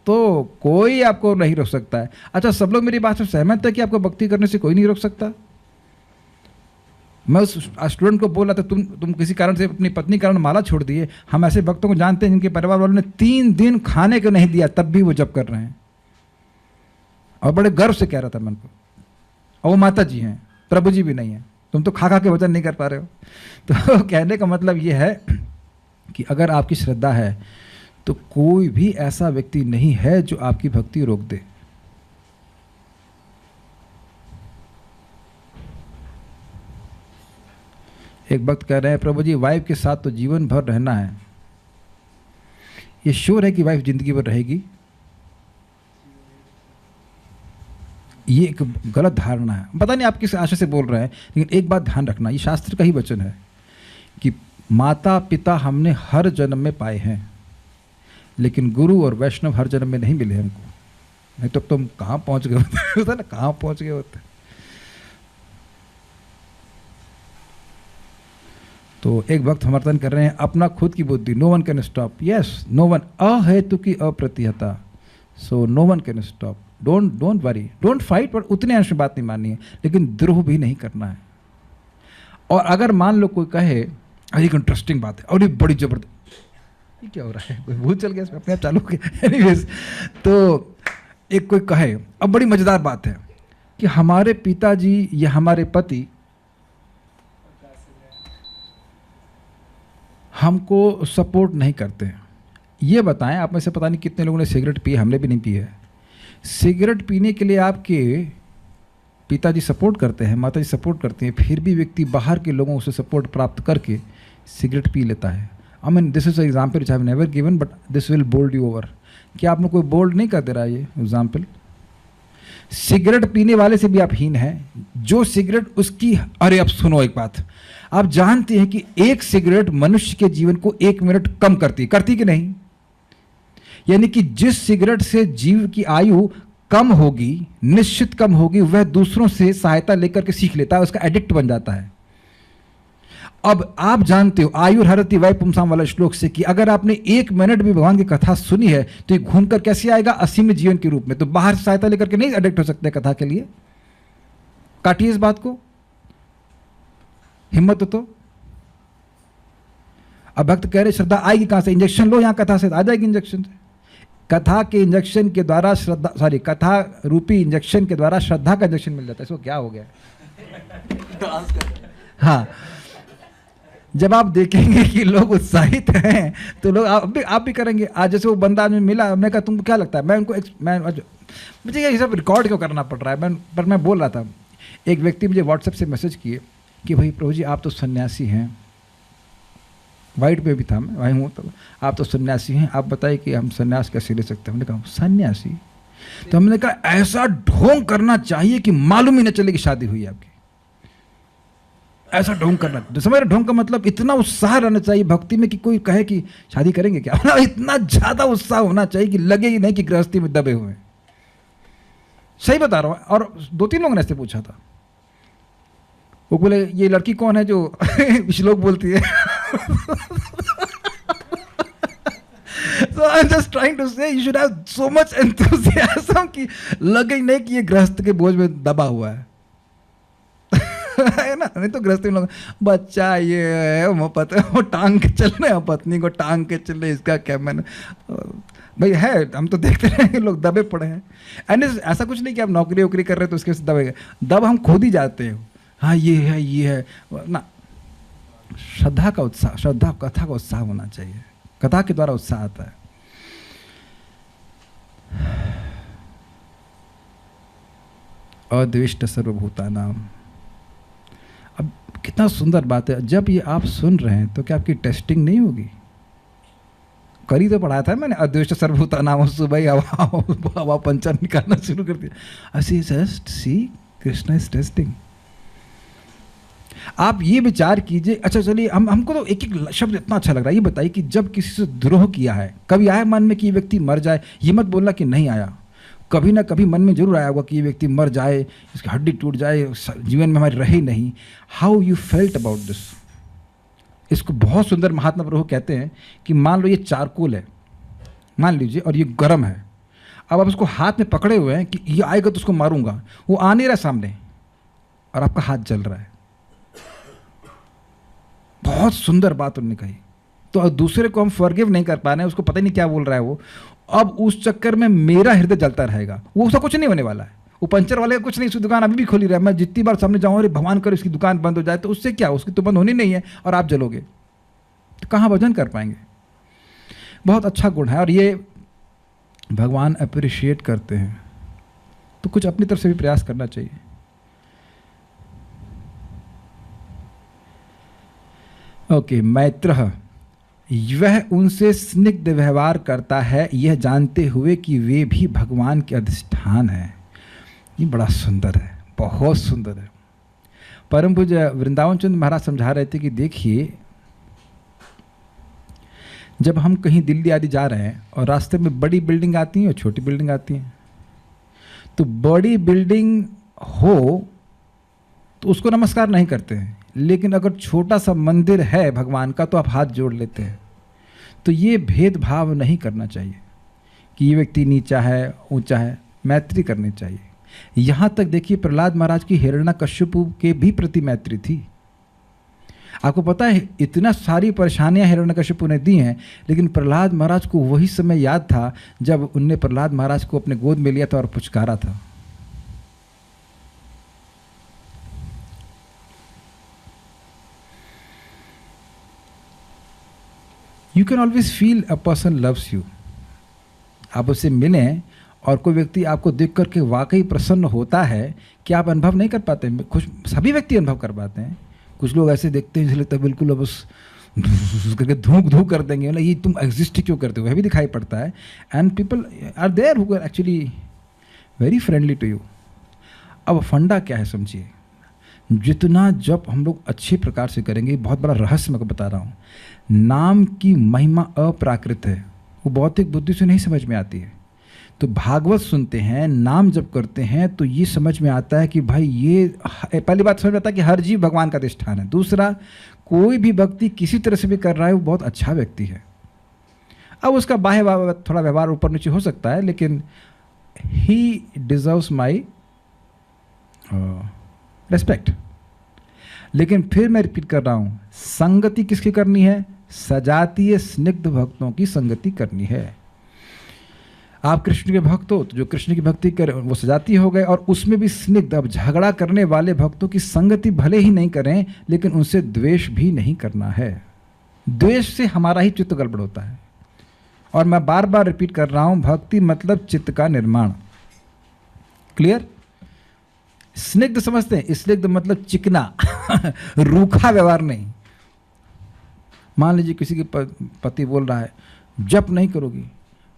तो कोई आपको नहीं रोक सकता है। अच्छा सब लोग मेरी बात से सहमत है कि आपको भक्ति करने से कोई नहीं रोक सकता? मैं उस स्टूडेंट को बोला था तुम किसी कारण से अपनी पत्नी कारण माला छोड़ दिए। हम ऐसे भक्तों को जानते हैं जिनके परिवार वालों ने 3 दिन खाने को नहीं दिया तब भी वो जप कर रहे हैं, और बड़े गर्व से कह रहा था मैं उनको। और वो माता जी हैं, प्रभु जी भी नहीं है, तुम तो खा खा के वजन नहीं कर पा रहे हो। तो कहने का मतलब ये है कि अगर आपकी श्रद्धा है तो कोई भी ऐसा व्यक्ति नहीं है जो आपकी भक्ति रोक दे। एक भक्त कह रहे हैं प्रभु जी वाइफ के साथ तो जीवन भर रहना है, ये श्योर है कि वाइफ जिंदगी भर रहेगी? ये एक गलत धारणा है। पता नहीं आप किस आशा से बोल रहे हैं, लेकिन एक बात ध्यान रखना, ये शास्त्र का ही वचन है कि माता पिता हमने हर जन्म में पाए हैं, लेकिन गुरु और वैष्णव हर जन्म में नहीं मिले हमको। नहीं तो तुम कहाँ पहुँच गए होते ना, कहाँ पहुँच गए होते। तो एक भक्त समर्थन कर रहे हैं अपना खुद की बुद्धि, no one can stop. Yes, no one, अहेतु की अप्रतिहता, so no one can stop. Don't don't worry, don't fight, पर उतने अंश में बात नहीं माननी है, लेकिन द्रोह भी नहीं करना है। और अगर मान लो कोई कहे अरे एक इंटरेस्टिंग बात है और ये बड़ी जबरदस्त, ये क्या हो रहा है, कोई भूत चल गया इसमें, अपने आप चालू हो गया। एनीवेज, तो एक कोई कहे, अब बड़ी मजेदार बात है कि हमारे पिताजी या हमारे पति हमको सपोर्ट नहीं करते हैं। ये बताएं, आप में से पता नहीं कितने लोगों ने सिगरेट पी, हमने भी नहीं पी है। सिगरेट पीने के लिए आपके पिताजी सपोर्ट करते हैं, माताजी सपोर्ट करती हैं, फिर भी व्यक्ति बाहर के लोगों से सपोर्ट प्राप्त करके सिगरेट पी लेता है। I mean this is a example which I have never given but this will bowled you over. क्या आप में कोई बोल्ड नहीं कर दे रहा है ये एग्जाम्पल? सिगरेट पीने वाले से भी आप हीन हैं। जो सिगरेट उसकी, अरे अब सुनो एक बात, आप जानते हैं कि एक सिगरेट मनुष्य के जीवन को 1 मिनट कम करती कि नहीं? यानी कि जिस सिगरेट से जीव की आयु कम होगी, निश्चित कम होगी, वह दूसरों से सहायता लेकर के सीख लेता है, उसका एडिक्ट बन जाता है। अब आप जानते हो आयुर हरति वै पुंसाम वाला श्लोक से कि अगर आपने 1 मिनट भी भगवान की कथा सुनी है तो ये घूमकर कैसे आएगा? असीमित जीवन के रूप में। तो बाहर से सहायता लेकर के नहीं एडिक्ट हो सकते कथा के लिए। काटिए इस बात को, हिम्मत तो। अब भक्त कह रहे श्रद्धा आएगी कहां से? इंजेक्शन लो, यहां कथा से आ जाएगी इंजेक्शन से। कथा के इंजेक्शन के द्वारा श्रद्धा, सॉरी, कथा रूपी इंजेक्शन के द्वारा श्रद्धा का इंजेक्शन मिल जाता है। इसको क्या हो गया? हाँ, जब आप देखेंगे कि लोग उत्साहित हैं तो लोग आप भी करेंगे। आज जैसे वो बंदा में मिला, हमने कहा तुमको क्या लगता है? मुझे ये सब रिकॉर्ड क्यों करना पड़ रहा है? पर मैं बोल रहा था, एक व्यक्ति मुझे व्हाट्सएप से मैसेज किए कि भाई प्रभु जी आप तो सन्यासी हैं, वाइट पे भी था, मैं वहीं हूँ, तो आप तो सन्यासी हैं, आप बताइए कि हम सन्यास कैसे ले सकते हैं? हमने कहा सन्यासी? तो हमने कहा ऐसा ढोंग करना चाहिए कि मालूम ही न चले कि शादी हुई है आपकी। ऐसा ढोंग करना, समझ रहे? ढोंग का मतलब इतना उत्साह रहना चाहिए भक्ति में कि कोई कहे कि शादी करेंगे क्या? इतना ज्यादा उत्साह होना चाहिए कि लगे ही नहीं कि गृहस्थी में दबे हुए। सही बता रहा हूँ। और 2-3 लोगों ने ऐसे पूछा था, वो बोले ये लड़की कौन है जो श्लोक बोलती है? So I'm just trying to say you should have so much enthusiasm कि लगे ही नहीं कि ये गृहस्थ के बोझ में दबा हुआ है। है ना? नहीं तो गृहस्थी में लोग बच्चा ये है, वो पता है, वो टांग के चल रहे हैं, पत्नी को टांग के चल रहे, इसका क्या? मैंने भाई है, हम तो देखते हैं लोग दबे पड़े हैं। एंड ऐसा कुछ नहीं कि आप नौकरी वोकरी कर रहे हैं तो उसके दबे, दब हम खुद ही जाते हैं। हाँ ये है ना। श्रद्धा का उत्साह, श्रद्धा कथा का उत्साह होना चाहिए, कथा के द्वारा उत्साह आता है। अद्वेष्ट सर्वभूतानां। अब कितना सुंदर बात है, जब ये आप सुन रहे हैं तो क्या आपकी टेस्टिंग नहीं होगी? करी तो पढ़ाया था मैंने, अद्वेष्ट सर्वभूतानां, सुबह ही हवा पंचर निकालना शुरू कर दिया। ऐसे just see Krishna is testing. आप ये विचार कीजिए। अच्छा चलिए, हमको तो एक एक शब्द इतना अच्छा लग रहा है। ये बताइए कि जब किसी से द्रोह किया है, कभी आया मन में कि ये व्यक्ति मर जाए? ये मत बोलना कि नहीं आया, कभी ना कभी मन में जरूर आया होगा कि ये व्यक्ति मर जाए, इसकी हड्डी टूट जाए, जीवन में हमारी रहे नहीं। How you felt about this? इसको बहुत सुंदर महात्मा प्रभु कहते हैं कि मान लो ये चारकोल है, मान लीजिए, और ये गर्म है। अब आप उसको हाथ में पकड़े हुए हैं कि ये आएगा तो उसको मारूंगा, वो आ नहीं रहा सामने और आपका हाथ जल रहा है। बहुत सुंदर बात उन्होंने कही। तो दूसरे को हम फॉरगिव नहीं कर पा रहे हैं, उसको पता ही नहीं क्या बोल रहा है वो, अब उस चक्कर में मेरा हृदय जलता रहेगा। वो उसका कुछ नहीं होने वाला है, वो पंचर वाले का कुछ नहीं, उसकी दुकान अभी भी खोली रहा है। मैं जितनी बार सामने जाऊँ, अरे भगवान करे उसकी दुकान बंद हो जाए, तो उससे क्या, उसकी तो बंद होनी नहीं है और आप जलोगे तो कहाँ भजन कर पाएंगे? बहुत अच्छा गुण है और ये भगवान अप्रिशिएट करते हैं, तो कुछ अपनी तरफ से भी प्रयास करना चाहिए। ओके, मैत्रः, वह उनसे स्निग्ध व्यवहार करता है, यह जानते हुए कि वे भी भगवान के अधिष्ठान हैं। ये बड़ा सुंदर है, बहुत सुंदर है। परम पूज्य वृंदावन चंद्र महाराज समझा रहे थे कि देखिए, जब हम कहीं दिल्ली आदि जा रहे हैं और रास्ते में बड़ी बिल्डिंग आती हैं और छोटी बिल्डिंग आती हैं, तो बड़ी बिल्डिंग हो तो उसको नमस्कार नहीं करते हैं, लेकिन अगर छोटा सा मंदिर है भगवान का तो आप हाथ जोड़ लेते हैं। तो ये भेदभाव नहीं करना चाहिए कि ये व्यक्ति नीचा है ऊंचा है। मैत्री करनी चाहिए। यहाँ तक देखिए प्रहलाद महाराज की हिरण्यकश्यपु के भी प्रति मैत्री थी। आपको पता है इतना सारी परेशानियां हिरण्यकश्यपु ने दी हैं, लेकिन प्रहलाद महाराज को वही समय याद था जब उनने प्रहलाद महाराज को अपने गोद में लिया था और पुचकारा था। You can always feel a person loves you. आप उससे मिलें और कोई व्यक्ति आपको देख करके वाकई प्रसन्न होता है कि आप अनुभव नहीं कर पाते। कुछ सभी व्यक्ति अनुभव कर पाते हैं, कुछ लोग ऐसे देखते हैं इसलिए तब बिल्कुल अब उस करके धूक धूक कर देंगे, मतलब ये तुम एग्जिस्ट क्यों करते हो, वह भी दिखाई पड़ता है। And people are there who are actually very friendly to you. अब फंडा क्या है समझिए, जितना जब हम लोग अच्छे प्रकार से करेंगे, बहुत बड़ा रहस्य मैं बता रहा हूँ, नाम की महिमा अप्राकृत है, वो भौतिक बुद्धि से नहीं समझ में आती है। तो भागवत सुनते हैं, नाम जब करते हैं तो ये समझ में आता है कि भाई ये पहली बात समझ में आता है कि हर जीव भगवान का अधिष्ठान है। दूसरा, कोई भी व्यक्ति किसी तरह से भी कर रहा है वो बहुत अच्छा व्यक्ति है। अब उसका बाह्य थोड़ा व्यवहार ऊपर नीचे हो सकता है, लेकिन ही डिजर्व्स माई रेस्पेक्ट। लेकिन फिर मैं रिपीट कर रहा हूँ, संगति किसकी करनी है? सजातीय स्निग्ध भक्तों की संगति करनी है। आप कृष्ण के भक्त हो तो जो कृष्ण की भक्ति करें वो सजाती हो गए, और उसमें भी स्निग्ध। अब झगड़ा करने वाले भक्तों की संगति भले ही नहीं करें, लेकिन उनसे द्वेष भी नहीं करना है। द्वेष से हमारा ही चित्त गड़बड़ होता है। और मैं बार बार रिपीट कर रहा हूं, भक्ति मतलब चित्त का निर्माण। क्लियर? स्निग्ध समझते हैं? स्निग्ध मतलब चिकना रूखा व्यवहार नहीं। मान लीजिए किसी के पति बोल रहा है जप नहीं करोगी,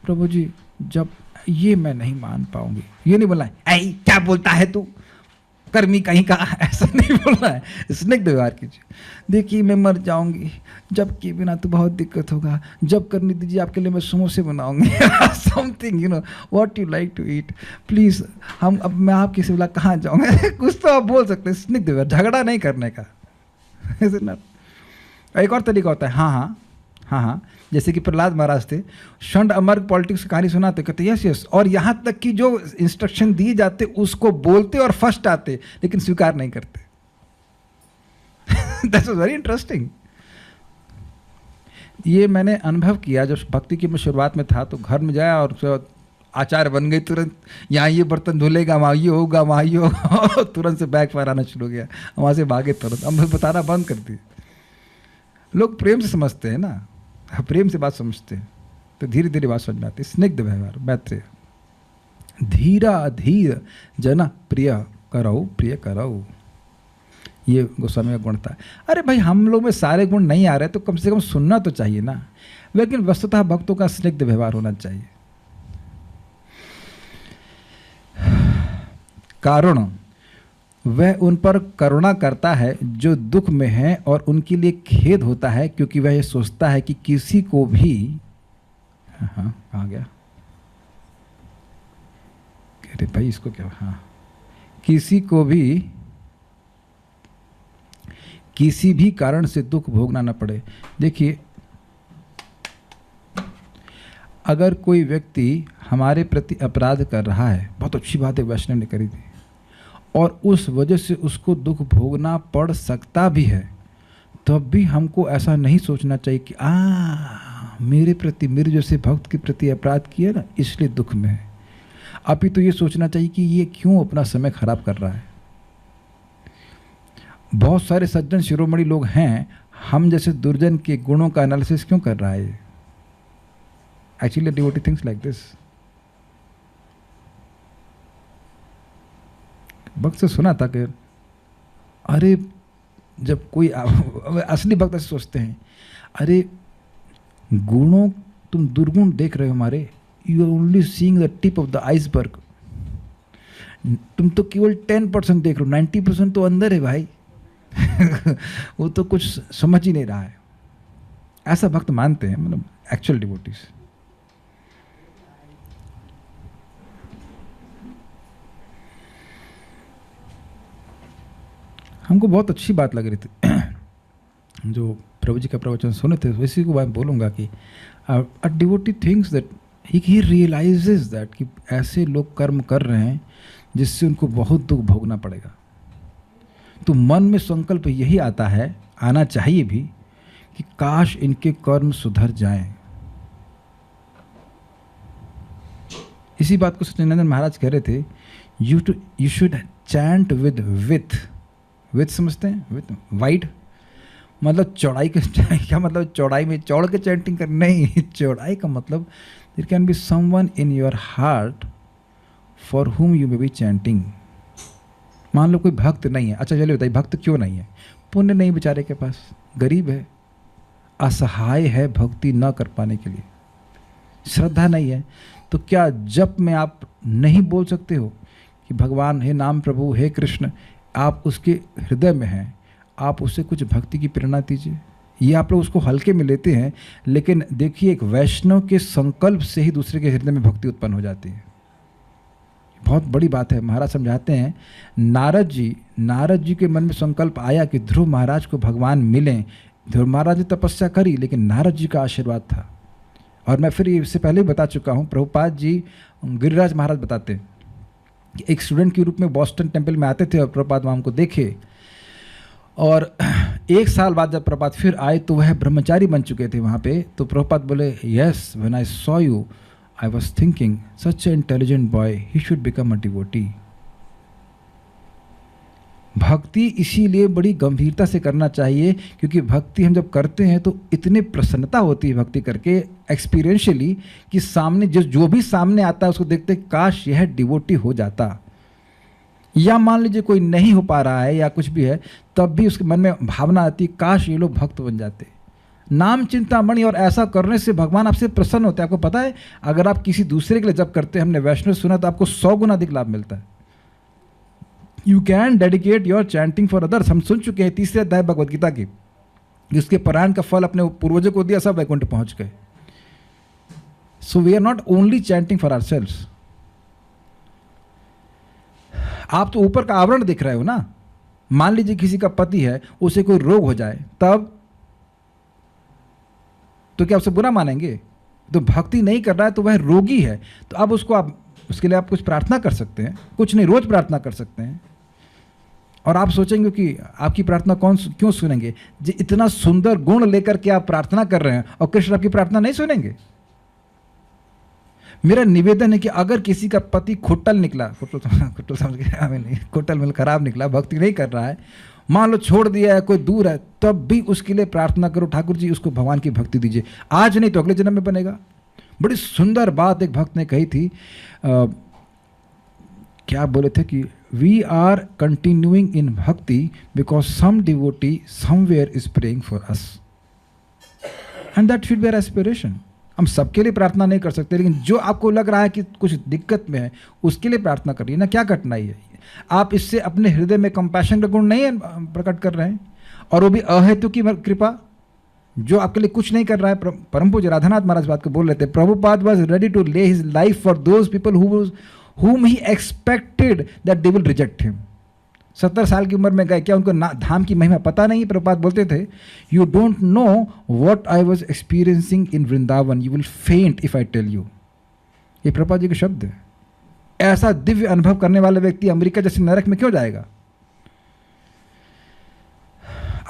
प्रभु जी जब ये मैं नहीं मान पाऊंगी, ये नहीं बोलना है ऐ क्या बोलता है तू कर्मी कहीं का, ऐसा नहीं बोलना है। स्निग्ध व्यवहार कीजिए। देखिए मैं मर जाऊंगी, जब के बिना तो बहुत दिक्कत होगा, जब करने दीजिए, आपके लिए मैं समोसे बनाऊंगी something you know what you like to eat please, हम अब मैं आपके सिवा कहाँ जाऊंगा कुछ तो आप बोल सकते हैं। स्निग्ध व्यवहार, झगड़ा नहीं करने का। एक और तरीका होता है, हाँ, जैसे कि प्रहलाद महाराज थे, षंड अमर्ग पॉलिटिक्स की कहानी सुनाते, कहते यस यस, और यहाँ तक कि जो इंस्ट्रक्शन दिए जाते उसको बोलते और फर्स्ट आते, लेकिन स्वीकार नहीं करते। That's very interesting. ये मैंने अनुभव किया जब भक्ति की मैं शुरुआत में था, तो घर में जाया और आचार बन गई तुरंत, यहाँ ये बर्तन धुलेगा, वहाँ ये होगा, वहाँ ये होगा तुरंत से बैक फायर आना शुरू हो गया, वहाँ से भागे तुरंत। अब बताना बंद कर दिए। लोग प्रेम से समझते हैं ना, प्रेम से बात समझते हैं तो धीरे धीरे बात समझ में आती है। स्निग्ध व्यवहार, मैत्रेय। धीरा धीर जना प्रिय करो, ये गोस्वामी का गुण था। अरे भाई हम लोग में सारे गुण नहीं आ रहे तो कम से कम सुनना तो चाहिए ना। लेकिन वस्तुतः भक्तों का स्निग्ध व्यवहार होना चाहिए। कारण, वह उन पर करुणा करता है जो दुख में है, और उनके लिए खेद होता है क्योंकि वह यह सोचता है कि किसी को भी आ गया, अरे भाई इसको क्या, किसी को भी किसी भी कारण से दुख भोगना न पड़े। देखिए अगर कोई व्यक्ति हमारे प्रति अपराध कर रहा है, बहुत अच्छी बात है वैष्णव ने करी थी, और उस वजह से उसको दुख भोगना पड़ सकता भी है, तब भी हमको ऐसा नहीं सोचना चाहिए कि मेरे प्रति, मेरे जैसे भक्त के प्रति अपराध किया ना इसलिए दुख में है। अभी तो ये सोचना चाहिए कि ये क्यों अपना समय खराब कर रहा है। बहुत सारे सज्जन शिरोमणि लोग हैं, हम जैसे दुर्जन के गुणों का एनालिसिस क्यों कर रहा है? Actually devotee things like this. भक्त से सुना था कि अरे जब कोई असली भक्त ऐसे सोचते हैं, अरे गुणों तुम दुर्गुण देख रहे हो हमारे, you are only seeing the tip of the iceberg. तुम तो केवल 10% देख रहे हो, 90% तो अंदर है भाई वो तो कुछ समझ ही नहीं रहा है। ऐसा भक्त मानते हैं, मतलब एक्चुअल डिवोटीज। हमको बहुत अच्छी बात लग रही थी जो प्रभु जी का प्रवचन सुने थे, इसी को मैं बोलूँगा कि a devotee thinks that he realizes that कि ऐसे लोग कर्म कर रहे हैं जिससे उनको बहुत दुख भोगना पड़ेगा। तो मन में संकल्प यही आता है, आना चाहिए भी, कि काश इनके कर्म सुधर जाएं। इसी बात को सच्चिदानंद महाराज कह रहे थे, यू शुड चैंट विथ समझते हैं, विथ वाइड मतलब चौड़ाई के क्या मतलब चौड़ाई में चौड़ के चैंटिंग कर, नहीं, चौड़ाई का मतलब there can be someone in your heart for whom you may be chanting. मान लो कोई भक्त नहीं है, अच्छा चलिए बताइए भक्त क्यों नहीं है? पुण्य नहीं बेचारे के पास, गरीब है, असहाय है भक्ति न कर पाने के लिए, श्रद्धा नहीं है। तो क्या जप में आप नहीं बोल सकते हो कि भगवान हे नाम प्रभु हे कृष्ण, आप उसके हृदय में हैं, आप उससे कुछ भक्ति की प्रेरणा दीजिए। ये आप लोग उसको हल्के में लेते हैं, लेकिन देखिए एक वैष्णव के संकल्प से ही दूसरे के हृदय में भक्ति उत्पन्न हो जाती है। बहुत बड़ी बात है। महाराज समझाते हैं, नारद जी के मन में संकल्प आया कि ध्रुव महाराज को भगवान मिलें। ध्रुव महाराज ने तपस्या करी, लेकिन नारद जी का आशीर्वाद था। और मैं फिर इससे पहले ही बता चुका हूँ, प्रभुपाद जी गिरिराज महाराज बताते हैं कि एक स्टूडेंट के रूप में बॉस्टन टेम्पल में आते थे और प्रभुपाद वहाँ उनको देखे, और एक साल बाद जब प्रभुपाद फिर आए तो वह ब्रह्मचारी बन चुके थे वहाँ पे। तो प्रभुपाद बोले, yes when I saw you I was thinking such A intelligent boy, he should become a devotee. भक्ति इसीलिए बड़ी गंभीरता से करना चाहिए, क्योंकि भक्ति हम जब करते हैं तो इतने प्रसन्नता होती है भक्ति करके एक्सपीरियंशियली, कि सामने जो भी सामने आता है उसको देखते काश यह डिवोटी हो जाता। या मान लीजिए कोई नहीं हो पा रहा है या कुछ भी है, तब भी उसके मन में भावना आती काश ये लोग भक्त बन जाते। नाम चिंतामणि, और ऐसा करने से भगवान आपसे प्रसन्न होते हैं। आपको पता है, अगर आप किसी दूसरे के लिए जब करते हैं, हमने वैष्णव सुना, तो आपको 100 गुना अधिक लाभ मिलता है। You can dedicate your chanting for others. हम सुन चुके हैं 3रे अध्याय भगवद गीता की, जिसके पारायण का फल अपने पूर्वजों को दिया, सब वैकुंठ पहुंच गए। So we are not only chanting for ourselves. आप तो ऊपर का आवरण दिख रहे हो ना। मान लीजिए किसी का पति है, उसे कोई रोग हो जाए, तब तो क्या उसे बुरा मानेंगे? तो भक्ति नहीं कर रहा है तो वह रोगी है, तो अब उसके लिए आप कुछ प्रार्थना कर सकते हैं, कुछ नहीं, रोज प्रार्थना कर सकते हैं। और आप सोचेंगे कि आपकी प्रार्थना क्यों सुनेंगे? इतना सुंदर गुण लेकर के आप प्रार्थना कर रहे हैं और कृष्ण आपकी प्रार्थना नहीं सुनेंगे? मेरा निवेदन है कि अगर किसी का पति खुट्टल निकला, खुट्टल समझ गए, खुट्टल मतलब खराब निकला, भक्ति नहीं कर रहा है, मान लो छोड़ दिया है, कोई दूर है, तब भी उसके लिए प्रार्थना करो, ठाकुर जी उसको भगवान की भक्ति दीजिए, आज नहीं तो अगले जन्म में बनेगा। बड़ी सुंदर बात एक भक्त ने कही थी, क्या बोले थे कि we are continuing in bhakti because some devotee somewhere is praying for us, and that should be our aspiration. हम सबके लिए प्रार्थना नहीं कर सकते, लेकिन जो आपको लग रहा है कि कुछ दिक्कत में है, उसके लिए प्रार्थना करिए ना। क्या कठिनाई है? आप इससे अपने हृदय में कंपैशन का गुण नहीं प्रकट कर रहे हैं, और वो भी अहेतु की कृपा, जो आपके लिए कुछ नहीं कर रहा है। परम पूज्य राधानाथ महाराज बात को बोल रहे थे, प्रभुपाद वाज रेडी टू ले his life for those people whom he expected that they will reject him। 70 साल की उम्र में गए, क्या उनको धाम की महिमा पता नहीं? प्रभुपाद बोलते थे, you don't know what I was experiencing in Vrindavan, you will फेंट इफ आई टेल यू। ये प्रभुपाद जी के शब्द है। ऐसा दिव्य अनुभव करने वाला व्यक्ति अमेरिका जैसे नरक में क्यों जाएगा,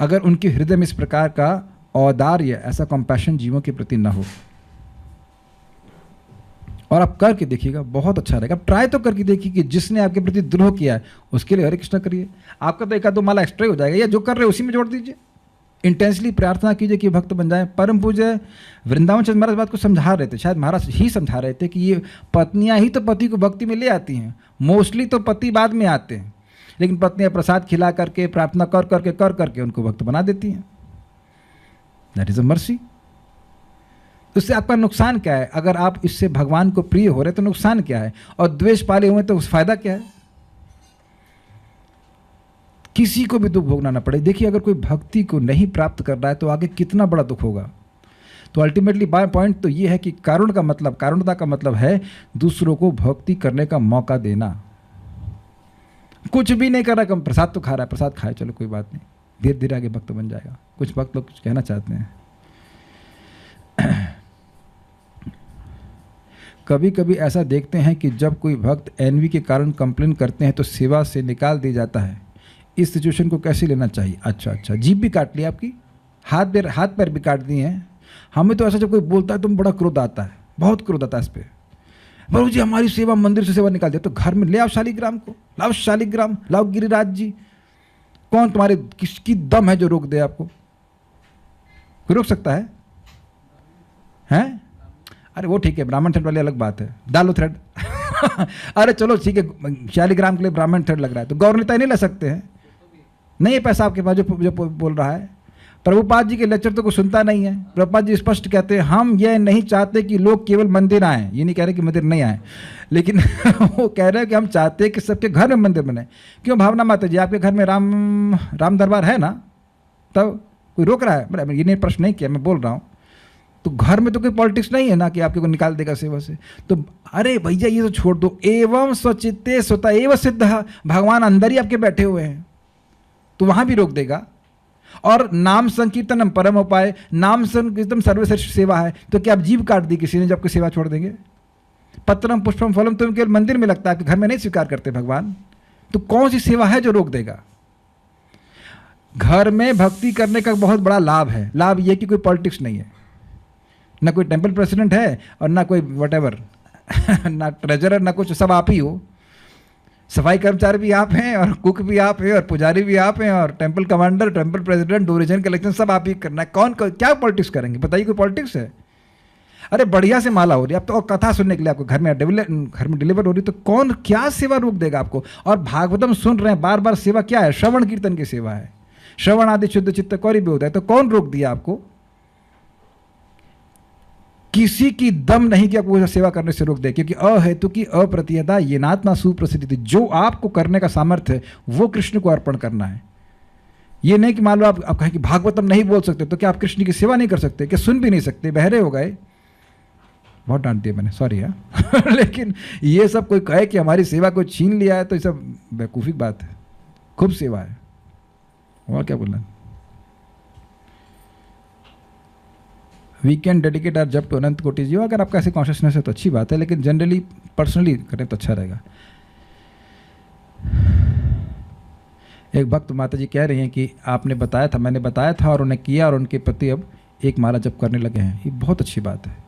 अगर उनके हृदय में इस प्रकार का औदार्य, ऐसा कंपैशन जीवों के प्रति न हो। और आप करके देखिएगा, बहुत अच्छा रहेगा। आप ट्राई तो करके देखिए कि जिसने आपके प्रति द्रोह किया है उसके लिए हरे कृष्णा करिए। आपका तो 1-2 माला एक्स्ट्रा हो जाएगा, या जो कर रहे हैं उसी में जोड़ दीजिए। इंटेंसली प्रार्थना कीजिए कि भक्त बन जाए। परम पूज्य वृंदावन चंद्र महाराज बात को समझा रहे थे, शायद महाराज ही समझा रहे थे कि ये पत्नियां ही तो पति को भक्ति में ले आती हैं। मोस्टली तो पति बाद में आते हैं, लेकिन पत्नियां प्रसाद खिला करके, प्रार्थना कर करके उनको भक्त बना देती हैं। That is a mercy. उससे आपका नुकसान क्या है? अगर आप इससे भगवान को प्रिय हो रहे तो नुकसान क्या है? और द्वेष पाले हुए तो उस फायदा क्या है? किसी को भी दुख भोगना ना पड़े। देखिए, अगर कोई भक्ति को नहीं प्राप्त कर रहा है तो आगे कितना बड़ा दुख होगा। तो अल्टीमेटली पॉइंट तो ये है कि कारुणता का मतलब है दूसरों को भक्ति करने का मौका देना। कुछ भी नहीं कर रहा, प्रसाद तो खा रहा है, प्रसाद खाए, चलो कोई बात नहीं, धीरे धीरे आगे भक्त बन जाएगा। कुछ भक्त लोग कुछ कहना चाहते हैं। कभी कभी ऐसा देखते हैं कि जब कोई भक्त एनवी के कारण कंप्लेन करते हैं तो सेवा से निकाल दिया जाता है। इस सिचुएशन को कैसे लेना चाहिए? अच्छा, जीभ भी काट ली आपकी, हाथ पैर भी काट दिए हैं। हमें तो ऐसा जब कोई बोलता है तो बड़ा क्रोध आता है, बहुत क्रोध आता है इस पर। प्रभु जी हमारी सेवा, मंदिर से सेवा निकाल दिया, तो घर में ले आओ शालिग्राम को, लाओ शालिग्राम, लाओ गिरिराज जी। कौन तुम्हारे किसकी दम है जो रोक दे आपको? कोई रोक सकता है? हैं? अरे वो ठीक है, ब्राह्मण थ्रेड वाली अलग बात है, डालो थ्रेड। अरे चलो ठीक है, शालिग्राम के लिए ब्राह्मण थ्रेड लग रहा है तो गौर नेता नहीं ले सकते हैं? नहीं है पैसा आपके पास जो बोल रहा है। प्रभुपाद जी के लेक्चर तो कोई सुनता नहीं है। प्रभुपाद जी स्पष्ट कहते हैं हम ये नहीं चाहते कि लोग केवल मंदिर आएँ, ये नहीं कह रहे कि मंदिर नहीं आए, लेकिन वो कह रहे हैं कि हम चाहते हैं कि सबके घर में मंदिर बने। क्यों भावना माता जी, आपके घर में राम दरबार है ना? तब कोई रोक रहा है? ये नहीं प्रश्न नहीं किया, मैं बोल रहा हूँ। तो घर में तो कोई पॉलिटिक्स नहीं है ना कि आपके को निकाल देगा सेवा से। तो अरे भैया ये तो छोड़ दो। एवं स्वचित्ते स्वतः एव सिद्ध, भगवान अंदर ही आपके बैठे हुए हैं, तो वहाँ भी रोक देगा। और नाम संकीर्तनम परम उपाय, नाम संकीर्तन सर्वश्रेष्ठ सेवा है, तो क्या आप जीभ काट दी किसी ने जब कोई सेवा छोड़ देंगे? पत्रम पुष्पम फलम तो केवल मंदिर में लगता है, आपके घर में नहीं स्वीकार करते भगवान, तो कौन सी सेवा है जो रोक देगा? घर में भक्ति करने का बहुत बड़ा लाभ है। लाभ ये कि कोई पॉलिटिक्स नहीं है, ना कोई टेम्पल प्रेसिडेंट है और ना कोई वटेवर ना ट्रेजरर, ना कुछ, सब आप ही हो। सफाई कर्मचारी भी आप हैं और कुक भी आप हैं और पुजारी भी आप हैं और temple commander, temple president, donation collection सब आप ही करना है। कौन क्या पॉलिटिक्स करेंगे बताइए? कोई पॉलिटिक्स है? अरे बढ़िया से माला हो रही है अब तो, और कथा सुनने के लिए आपको घर में डिलीवर हो रही, तो कौन क्या सेवा रोक देगा आपको? और भागवतम सुन रहे हैं बार बार, सेवा क्या है? श्रवण कीर्तन की सेवा है। श्रवण आदि शुद्ध चित्त कौरी भी होता है, तो कौन रोक दिया आपको? किसी की दम नहीं कि आपको सेवा करने से रोक दे, क्योंकि अहेतु की अप्रतिहता ये नात्मा सुप्रसिद्धि थी। जो आपको करने का सामर्थ्य है वो कृष्ण को अर्पण करना है। ये नहीं कि मान लो आप कहें कि भागवतम नहीं बोल सकते, तो क्या आप कृष्ण की सेवा नहीं कर सकते? क्या सुन भी नहीं सकते? बहरे हो गए? बहुत डांट दिया मैंने, सॉरी यार। लेकिन ये सब कोई कहे कि हमारी सेवा को छीन लिया है तो ये सब बेवकूफ़ी बात है। खूब सेवा है, और क्या बोलना। वी कैन डेडिकेट आवर जब टू अनंत कोटि जीव। अगर आपका ऐसे कॉन्शियसनेस है तो अच्छी बात है, लेकिन जनरली पर्सनली करें तो अच्छा रहेगा। एक भक्त माता जी कह रही हैं कि आपने बताया था, मैंने बताया था और उन्हें किया, और उनके पति अब एक माला जप करने लगे हैं। ये बहुत अच्छी बात है।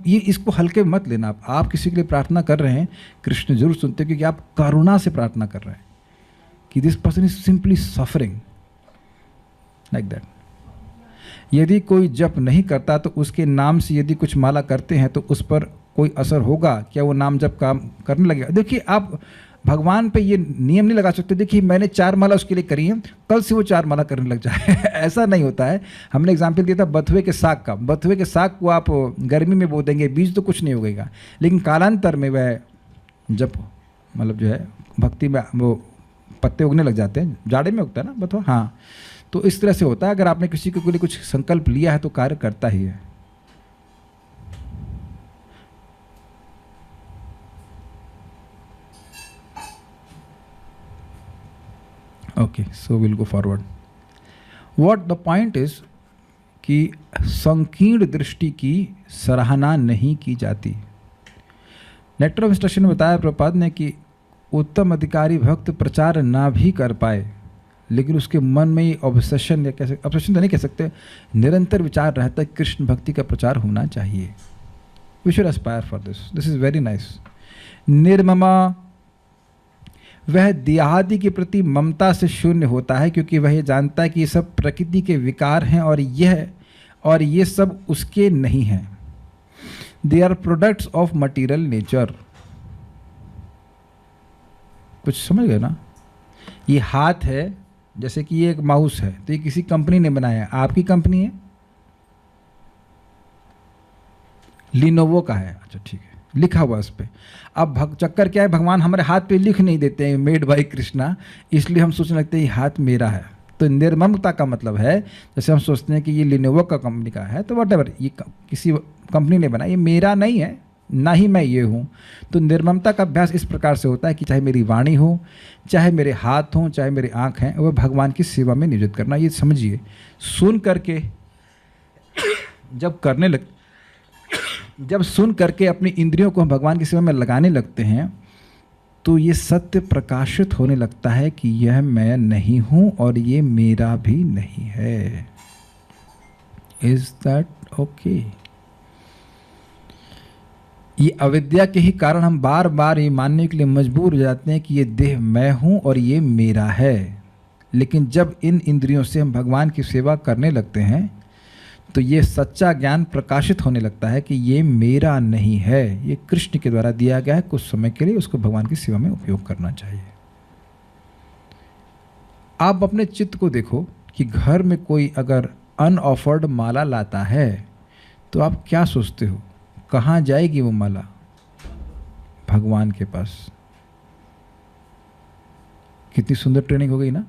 ये इसको हल्के मत लेना। आप किसी के लिए प्रार्थना कर रहे हैं, कृष्ण जरूर सुनते हैं, क्योंकि आप करुणा से प्रार्थना कर रहे हैं कि this person is simply suffering like that. यदि कोई जप नहीं करता तो उसके नाम से यदि कुछ माला करते हैं तो उस पर कोई असर होगा क्या? वो नाम जप काम करने लगेगा? देखिए, आप भगवान पे ये नियम नहीं लगा सकते, देखिए मैंने 4 माला उसके लिए करी है, कल से वो 4 माला करने लग जाए। ऐसा नहीं होता है। हमने एग्जाम्पल दिया था बथुए के साग का। बथुए के साग को आप गर्मी में बो देंगे, बीज तो कुछ नहीं होगा, लेकिन कालांतर में वह जब मतलब जो है भक्ति में वो पत्ते उगने लग जाते हैं। जाड़े में उगता है ना बथुआ? हाँ, तो इस तरह से होता है। अगर आपने किसी के लिए कुछ संकल्प लिया है तो कार्य करता ही है। Okay, so will go forward. What the point is कि संकीर्ण दृष्टि की सराहना नहीं की जाती। लेटर ऑफ इंस्ट्रक्शन में बताया प्रभुपाद ने कि उत्तम अधिकारी भक्त प्रचार ना भी कर पाए, लेकिन उसके मन में ये ऑब्सेशन, या कैसे ऑब्सेशन तो नहीं कह सकते, निरंतर विचार रहता है कृष्ण भक्ति का प्रचार होना चाहिए। We should aspire for this. This is very nice. निर्ममा, वह देहादि के प्रति ममता से शून्य होता है, क्योंकि वह ये जानता है कि ये सब प्रकृति के विकार हैं और ये सब उसके नहीं हैं। They are products of material nature. कुछ समझ गए ना? ये हाथ है, जैसे कि ये एक माउस है, तो ये किसी कंपनी ने बनाया है। आपकी कंपनी है? लिनोवो का है। अच्छा ठीक है, लिखा हुआ उस पर। अब चक्कर क्या है, भगवान हमारे हाथ पे लिख नहीं देते हैं मेड बाय कृष्णा, इसलिए हम सोचने लगते हैं ये हाथ मेरा है। तो निर्ममता का मतलब है, जैसे हम सोचते हैं कि ये लिनोवो का कंपनी का है, तो व्हाटएवर, ये किसी कंपनी ने बनाया, ये मेरा नहीं है, ना ही मैं ये हूँ। तो निर्ममता का अभ्यास इस प्रकार से होता है कि चाहे मेरी वाणी हो, चाहे मेरे हाथ हों, चाहे मेरी आँख हैं, वह भगवान की सेवा में नियोजित करना। ये समझिए। सुन करके जब करने लग जब सुन करके अपनी इंद्रियों को हम भगवान की सेवा में लगाने लगते हैं तो ये सत्य प्रकाशित होने लगता है कि यह मैं नहीं हूं और ये मेरा भी नहीं है। Is that okay? ये अविद्या के ही कारण हम बार बार ये मानने के लिए मजबूर हो जाते हैं कि ये देह मैं हूं और ये मेरा है। लेकिन जब इन इंद्रियों से हम भगवान की सेवा करने लगते हैं तो ये सच्चा ज्ञान प्रकाशित होने लगता है कि ये मेरा नहीं है, ये कृष्ण के द्वारा दिया गया है। कुछ समय के लिए उसको भगवान की सेवा में उपयोग करना चाहिए। आप अपने चित्त को देखो कि घर में कोई अगर अनऑफर्ड माला लाता है तो आप क्या सोचते हो? कहाँ जाएगी वो माला? भगवान के पास। कितनी सुंदर ट्रेनिंग हो गई ना।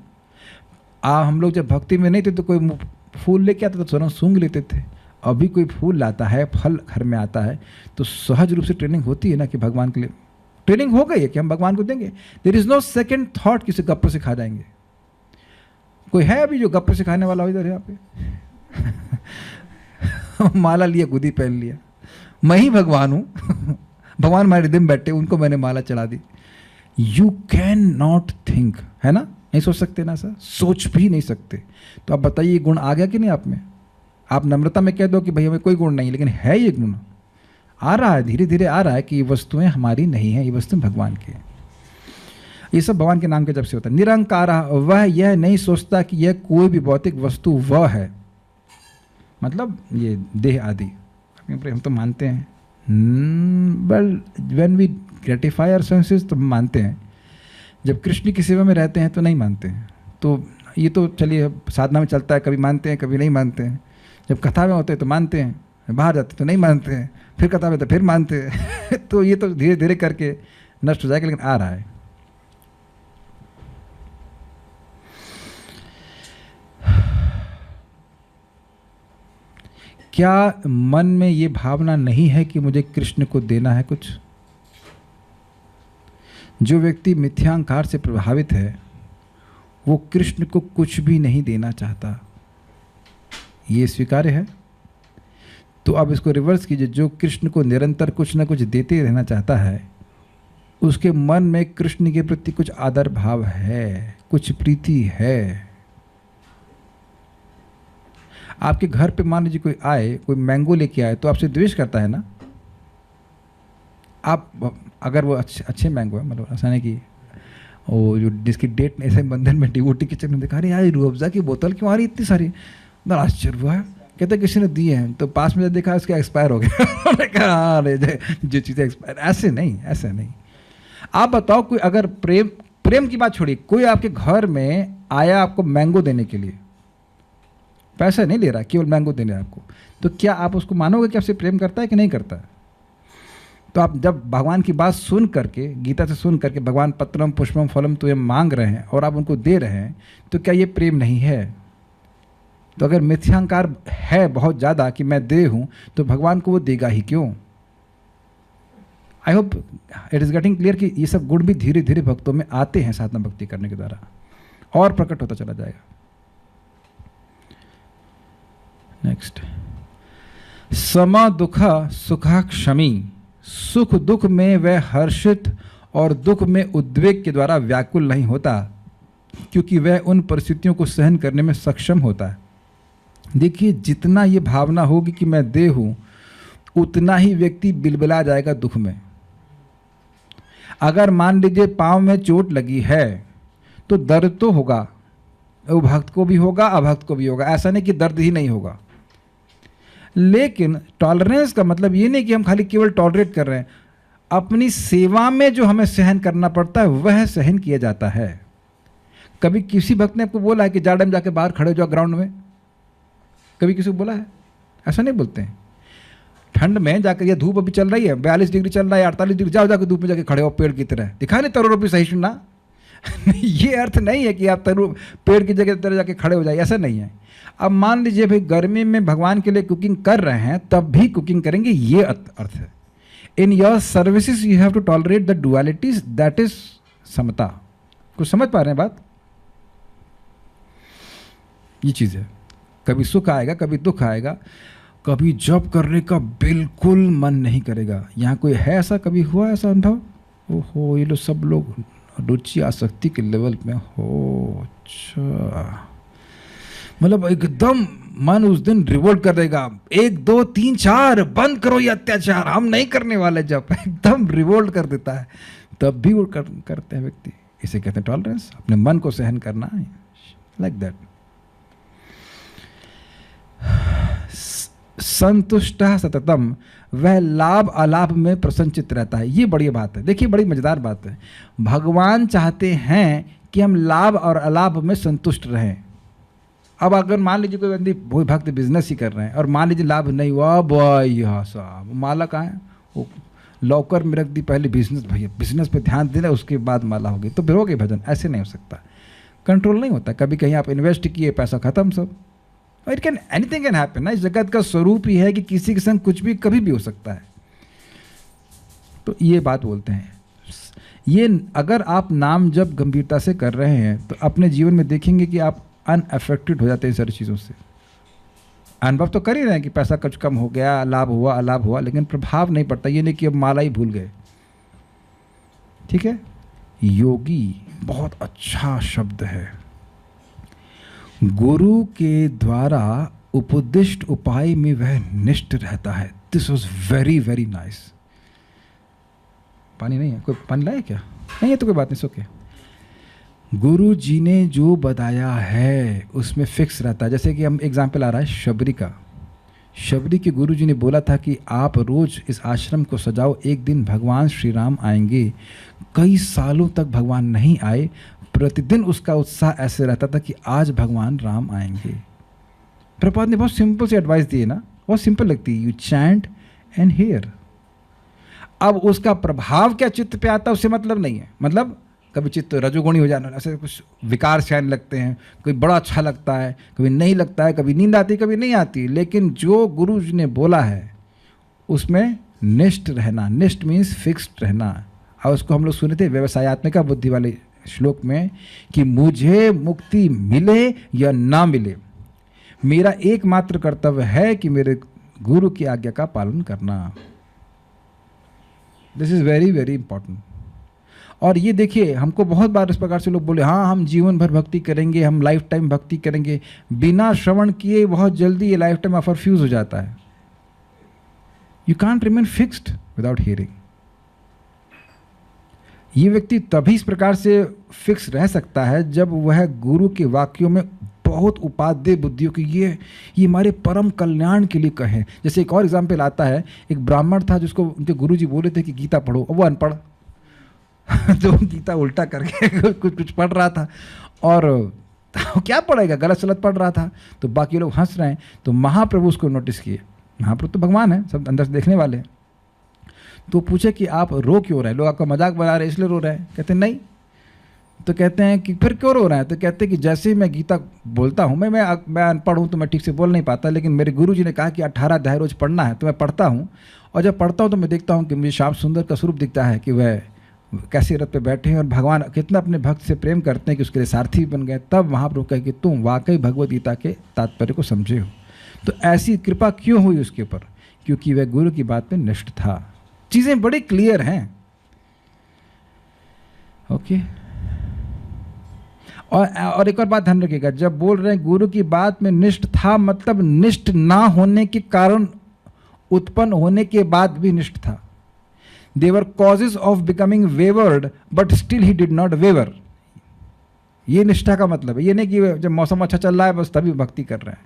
हम लोग जब भक्ति में नहीं थे तो कोई फूल लेके आता तो तुरंत सूंघ लेते थे। अभी कोई फूल लाता है, फल घर में आता है तो सहज रूप से ट्रेनिंग होती है ना कि भगवान के लिए ट्रेनिंग हो गई है कि हम भगवान को देंगे। There is no second thought किसी गप्पे से खा जाएंगे। कोई है अभी जो गप्पे से खाने वाला हो इधर यहाँ पे? माला लिया, गुदी पहन लिया, मैं ही भगवान हूँ, भगवान हमारे हृदय में बैठे, उनको मैंने माला चढ़ा दी। यू कैन नॉट थिंक, है ना? नहीं सोच सकते ना सर, सोच भी नहीं सकते। तो आप बताइए ये गुण आ गया कि नहीं आप में? आप नम्रता में कह दो कि भाई हमें कोई गुण नहीं, लेकिन है ये गुण, आ रहा है, धीरे धीरे आ रहा है कि ये वस्तुएं हमारी नहीं है, ये वस्तुएं भगवान की है। ये सब भगवान के नाम के जब से होता है। निरंकार वह यह नहीं सोचता कि यह कोई भी भौतिक वस्तु वह है, मतलब ये देह आदि हम तो मानते हैं, but when we gratify our senses तो मानते हैं। जब कृष्ण की सेवा में रहते हैं तो नहीं मानते हैं। तो ये तो चलिए साधना में चलता है, कभी मानते हैं कभी नहीं मानते हैं। जब कथा में होते हैं तो मानते हैं, बाहर जाते तो नहीं मानते हैं, फिर कथा में तो फिर मानते हैं। तो ये तो धीरे धीरे करके नष्ट हो जाएगा, लेकिन आ रहा है। क्या मन में ये भावना नहीं है कि मुझे कृष्ण को देना है कुछ? जो व्यक्ति मिथ्यांकार से प्रभावित है वो कृष्ण को कुछ भी नहीं देना चाहता। ये स्वीकार्य है? तो अब इसको रिवर्स कीजिए। जो कृष्ण को निरंतर कुछ ना कुछ देते रहना चाहता है उसके मन में कृष्ण के प्रति कुछ आदर भाव है, कुछ प्रीति है। आपके घर पे मान लीजिए कोई आए, कोई मैंगो लेके आए तो आपसे द्वेष करता है ना? आप अगर वो अच्छे मैंगो है, मतलब ऐसा नहीं कि वो जो जिसकी डेट ऐसे बंधन में डिवोटी किचन में देखा, अरे यार रूह अफ़ज़ा की बोतल क्यों आ रही इतनी सारी? बड़ा आश्चर्य हुआ है। कहते किसी ने दिए हैं, तो पास में देखा उसका एक्सपायर हो गया। उन्होंने कहा अरे जो चीज़ें एक्सपायर, ऐसे नहीं, ऐसे नहीं। आप बताओ कोई अगर प्रेम की बात छोड़िए, कोई आपके घर में आया आपको मैंगो देने के लिए, पैसा नहीं ले रहा, केवल मैंगो देने आपको, तो क्या आप उसको मानोगे कि आपसे प्रेम करता है कि नहीं करता है? तो आप जब भगवान की बात सुन करके, गीता से सुन करके, भगवान पत्रम पुष्पम फलम तो ये मांग रहे हैं और आप उनको दे रहे हैं, तो क्या ये प्रेम नहीं है? तो अगर मिथ्यांकार है बहुत ज़्यादा कि मैं दे हूँ, तो भगवान को वो देगा ही क्यों? I hope it is getting clear कि ये सब गुण भी धीरे धीरे भक्तों में आते हैं साधना भक्ति करने के द्वारा, और प्रकट होता चला जाएगा। नेक्स्ट, सम दुख सुखा क्षमी, सुख दुख में वह हर्षित और दुख में उद्वेग के द्वारा व्याकुल नहीं होता, क्योंकि वह उन परिस्थितियों को सहन करने में सक्षम होता है। देखिए, जितना ये भावना होगी कि मैं देह हूं, उतना ही व्यक्ति बिलबिला जाएगा दुख में। अगर मान लीजिए पांव में चोट लगी है तो दर्द तो होगा, वो भक्त को भी होगा अभक्त को भी होगा, ऐसा नहीं कि दर्द ही नहीं होगा। लेकिन टॉलरेंस का मतलब ये नहीं कि हम खाली केवल टॉलरेट कर रहे हैं, अपनी सेवा में जो हमें सहन करना पड़ता है वह सहन किया जाता है। कभी किसी भक्त ने आपको बोला है कि जाड़े में जाके बाहर खड़े हो जाओ ग्राउंड में? कभी किसी को बोला है? ऐसा नहीं बोलते हैं। ठंड में जाकर, ये धूप अभी चल रही है, 42 डिग्री चल रहा है, 48 डिग्री, जाओ जाकर धूप में जाके खड़े हो पेड़ की तरह, दिखा नहीं तरुण भी सही सुनना। ये अर्थ नहीं है कि आप पेड़ की जगह तरह जाके खड़े हो जाए, ऐसा नहीं है। अब मान लीजिए भाई गर्मी में भगवान के लिए कुकिंग कर रहे हैं, तब भी कुकिंग करेंगे, ये अर्थ है। In your services you have to tolerate the dualities, that is समता। कुछ समझ पा रहे हैं बात? ये चीज़ है। कभी सुख आएगा कभी दुख आएगा, कभी जॉब करने का बिल्कुल मन नहीं करेगा। यहाँ कोई है ऐसा, कभी हुआ ऐसा अनुभव? ओहो, ये लोग सब लोग रुचि आसक्ति के लेवल में हो। अच्छा, मतलब एकदम मन उस दिन रिवोल्ट कर देगा, 1 2 3 4 बंद करो ये अत्याचार, हम नहीं करने वाले। जब एकदम रिवोल्ट कर देता है तब भी वो करते हैं व्यक्ति। इसे कहते हैं टॉलरेंस, अपने मन को सहन करना है, लाइक दैट। संतुष्ट सततम, वह लाभ अलाभ में प्रसन्नचित्त रहता है। ये बड़ी बात है। देखिए, बड़ी मजेदार बात है। भगवान चाहते हैं कि हम लाभ और अलाभ में संतुष्ट रहें। अब अगर मान लीजिए कोई बंदी कोई भक्त बिजनेस ही कर रहे हैं और मान लीजिए लाभ नहीं हुआ, भैया साहब माला कहाँ है, वो लॉकर में रख दी, पहले बिजनेस, भैया बिजनेस पे ध्यान देना, उसके बाद माला होगी, तो फिर हो गई भजन। ऐसे नहीं हो सकता, कंट्रोल नहीं होता। कभी कहीं आप इन्वेस्ट किए, पैसा खत्म सब। It can, anything can happen ना। इस जगत का स्वरूप ही है कि किसी के संग कुछ भी कभी भी हो सकता है। तो ये बात बोलते हैं। ये अगर आप नाम जब गंभीरता से कर रहे हैं तो अपने जीवन में देखेंगे कि आप अनअफेक्टेड हो जाते हैं सारी चीज़ों से। अनुभव तो कर ही रहे हैं कि पैसा कुछ कम हो गया, लाभ हुआ, अलाभ हुआ, लेकिन प्रभाव नहीं पड़ता। ये नहीं कि अब माला ही भूल गए। ठीक है, योगी बहुत अच्छा शब्द है। गुरु के द्वारा उपदिष्ट उपाय में वह निष्ठ रहता है। This was very very nice. पानी नहीं है, कोई पानी लाए क्या? नहीं है तो कोई बात नहीं, सोके। गुरु जी ने जो बताया है उसमें फिक्स रहता है। जैसे कि हम एग्जाम्पल आ रहा है शबरी का। शबरी के गुरु जी ने बोला था कि आप रोज इस आश्रम को सजाओ, एक दिन भगवान श्री राम आएंगे। कई सालों तक भगवान नहीं आए, प्रतिदिन उसका उत्साह ऐसे रहता था कि आज भगवान राम आएंगे। प्रभुपाद ने बहुत सिंपल सी एडवाइस दी है ना, बहुत सिंपल लगती है, यू चैंट एंड हियर। अब उसका प्रभाव क्या चित्त पे आता है उससे मतलब नहीं है। मतलब कभी चित्त रजोगुणी हो जाना, ऐसे कुछ विकार से आने लगते हैं, कभी बड़ा अच्छा लगता है, कभी नहीं लगता है, कभी नींद आती, कभी नहीं आती। लेकिन जो गुरु जी ने बोला है उसमें निष्ठ रहना। निष्ठ मीन्स फिक्स्ड रहना। और उसको हम लोग सुने थे व्यवसायत्मिका बुद्धि वाले श्लोक में कि मुझे मुक्ति मिले या ना मिले, मेरा एकमात्र कर्तव्य है कि मेरे गुरु की आज्ञा का पालन करना। This is very very important. और ये देखिए, हमको बहुत बार इस प्रकार से लोग बोले हाँ हम जीवन भर भक्ति करेंगे, हम लाइफ टाइम भक्ति करेंगे। बिना श्रवण किए बहुत जल्दी ये लाइफ टाइम ऑफर फ्यूज हो जाता है। You can't remain fixed without hearing. ये व्यक्ति तभी इस प्रकार से फिक्स रह सकता है जब वह गुरु के वाक्यों में बहुत उपादेय बुद्धियों की ये हमारे परम कल्याण के लिए कहें। जैसे एक और एग्जाम्पल आता है, एक ब्राह्मण था जिसको उनके गुरु जी बोले थे कि गीता पढ़ो, और वो अनपढ़ तो गीता उल्टा करके कुछ पढ़ रहा था और क्या पढ़ेगा, गलत सलत पढ़ रहा था। तो बाकी लोग हंस रहे हैं, तो महाप्रभु उसको नोटिस किए। महाप्रभु तो भगवान है, सब अंदर से देखने वाले हैं। तो पूछे कि आप रो क्यों रहे हैं, लोग आपका मजाक बना रहे हैं इसलिए रो रहे हैं? कहते नहीं। तो कहते हैं कि फिर क्यों रो रहे हैं? तो कहते हैं कि जैसे ही मैं गीता बोलता हूँ, मैं अनपढ़ हूँ तो मैं ठीक से बोल नहीं पाता, लेकिन मेरे गुरु जी ने कहा कि 18 अध्याय रोज पढ़ना है, तो मैं पढ़ता हूँ। और जब पढ़ता हूँ तो मैं देखता हूँ कि मुझे श्याम सुंदर का स्वरूप दिखता है कि वह कैसे रथ पे बैठे हैं और भगवान कितना अपने भक्त से प्रेम करते हैं कि उसके लिए सारथी बन गए। तब महाप्रभु कहे कि तुम वाकई भगवद गीता के तात्पर्य को समझे हो। तो ऐसी कृपा क्यों हुई उसके ऊपर? क्योंकि वह गुरु की बात में निष्ठ था। चीजें बड़ी क्लियर हैं। ओके। और एक और बात ध्यान रखिएगा, जब बोल रहे हैं गुरु की बात में निष्ठ था, मतलब निष्ठ ना होने के कारण उत्पन्न होने के बाद भी निष्ठ था। They were causes of becoming wavered, but still he did not waver. ये निष्ठा का मतलब है। ये नहीं कि जब मौसम अच्छा चल रहा है बस तभी भक्ति कर रहे हैं,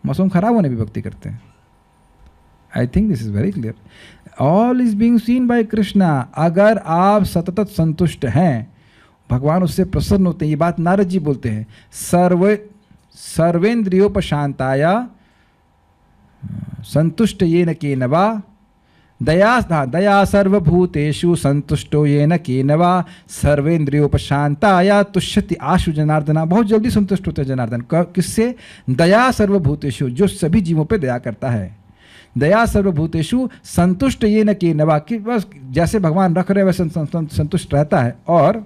मौसम खराब होने भी भक्ति करते हैं। I think this is very clear. All is being seen by Krishna. अगर आप सतत संतुष्ट हैं, भगवान उससे प्रसन्न होते हैं। ये बात नारद जी बोलते हैं, सर्वेन्द्रियोपशांताया संतुष्ट येन केन वा दया सर्वभूतेषु संतुष्टो येन केन वा सर्वेन्द्रियोपशांताया तुष्यति आशु जनार्दना। बहुत जल्दी संतुष्ट होते हैं जनार्दन। किससे? दया सर्वभूतेषु, जो सभी जीवों पे दया करता है। दया सर्वभूतेषु संतुष्ट येन केन वा, कि बस जैसे भगवान रख रहे वैसे संतुष्ट रहता है। और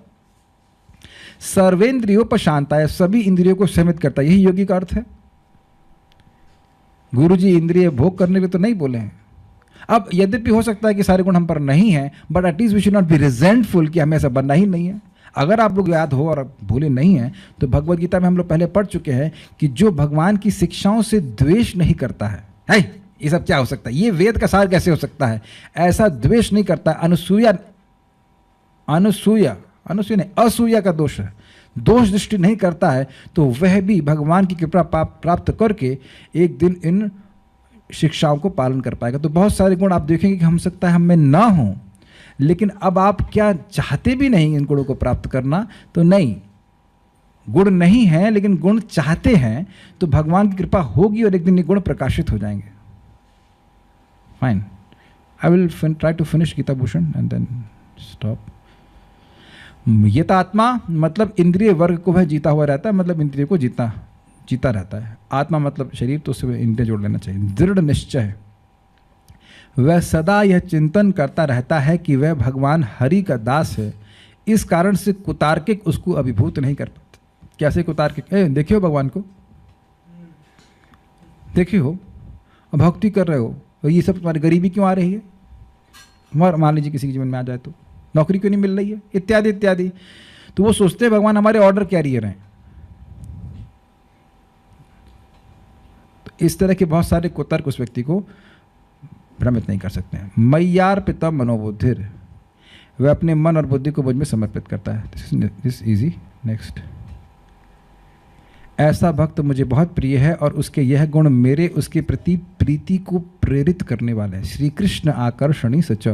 सर्वेन्द्रियोपशांताया, सभी इंद्रियों को संयमित करता है। यही योगी का अर्थ है। गुरुजी इंद्रिय भोग करने के लिए तो नहीं बोले हैं। अब यद्यपि हो सकता है कि सारे गुण हम पर नहीं हैं, but at least we should not be resentful कि हमें ऐसा बनना ही नहीं है। अगर आप लोग याद हो और भूले नहीं हैं तो भगवद गीता में हम लोग पहले पढ़ चुके हैं कि जो भगवान की शिक्षाओं से द्वेष नहीं करता है, ये सब क्या हो सकता है, ये वेद का सार कैसे हो सकता है, ऐसा द्वेष नहीं करता। असूया का दोष है, दोष दृष्टि नहीं करता है, तो वह भी भगवान की कृपा प्राप्त करके एक दिन इन शिक्षाओं को पालन कर पाएगा। तो बहुत सारे गुण आप देखेंगे कि हम सकता है हम में ना हो, लेकिन अब आप क्या चाहते भी नहीं इन गुणों को प्राप्त करना, तो नहीं, गुण नहीं है लेकिन गुण चाहते हैं, तो भगवान की कृपा होगी और एक दिन ये गुण प्रकाशित हो जाएंगे। Fine, I will try to finish Gita Bhushan and then stop. यतात्मा मतलब इंद्रिय वर्ग को वह जीता हुआ रहता है, मतलब इंद्रिय को जीता रहता है। आत्मा मतलब शरीर, तो उससे इंद्रिय जोड़ लेना चाहिए। दृढ़ निश्चय, वह सदा यह चिंतन करता रहता है कि वह भगवान हरि का दास है, इस कारण से कुतार्किक उसको अभिभूत नहीं कर पाते। कैसे कुतार्किक? देखियो भगवान को, देखियो भक्ति कर रहे हो, ये सब तुम्हारी गरीबी क्यों आ रही है, मान लीजिए किसी के जीवन में आ जाए तो नौकरी क्यों नहीं मिल रही है, इत्यादि इत्यादि। तो वो सोचते हैं भगवान हमारे ऑर्डर कैरियर हैं। तो इस तरह के बहुत सारे कुतर्क उस व्यक्ति को भ्रमित नहीं कर सकते हैं। मय्यार्पितम मनोबुद्धिर, वह अपने मन और बुद्धि को मुझ में समर्पित करता है। This easy. नेक्स्ट, ऐसा भक्त मुझे बहुत प्रिय है और उसके यह गुण मेरे उसके प्रति प्रीति को प्रेरित करने वाले हैं। श्री कृष्ण आकर्षणी सच।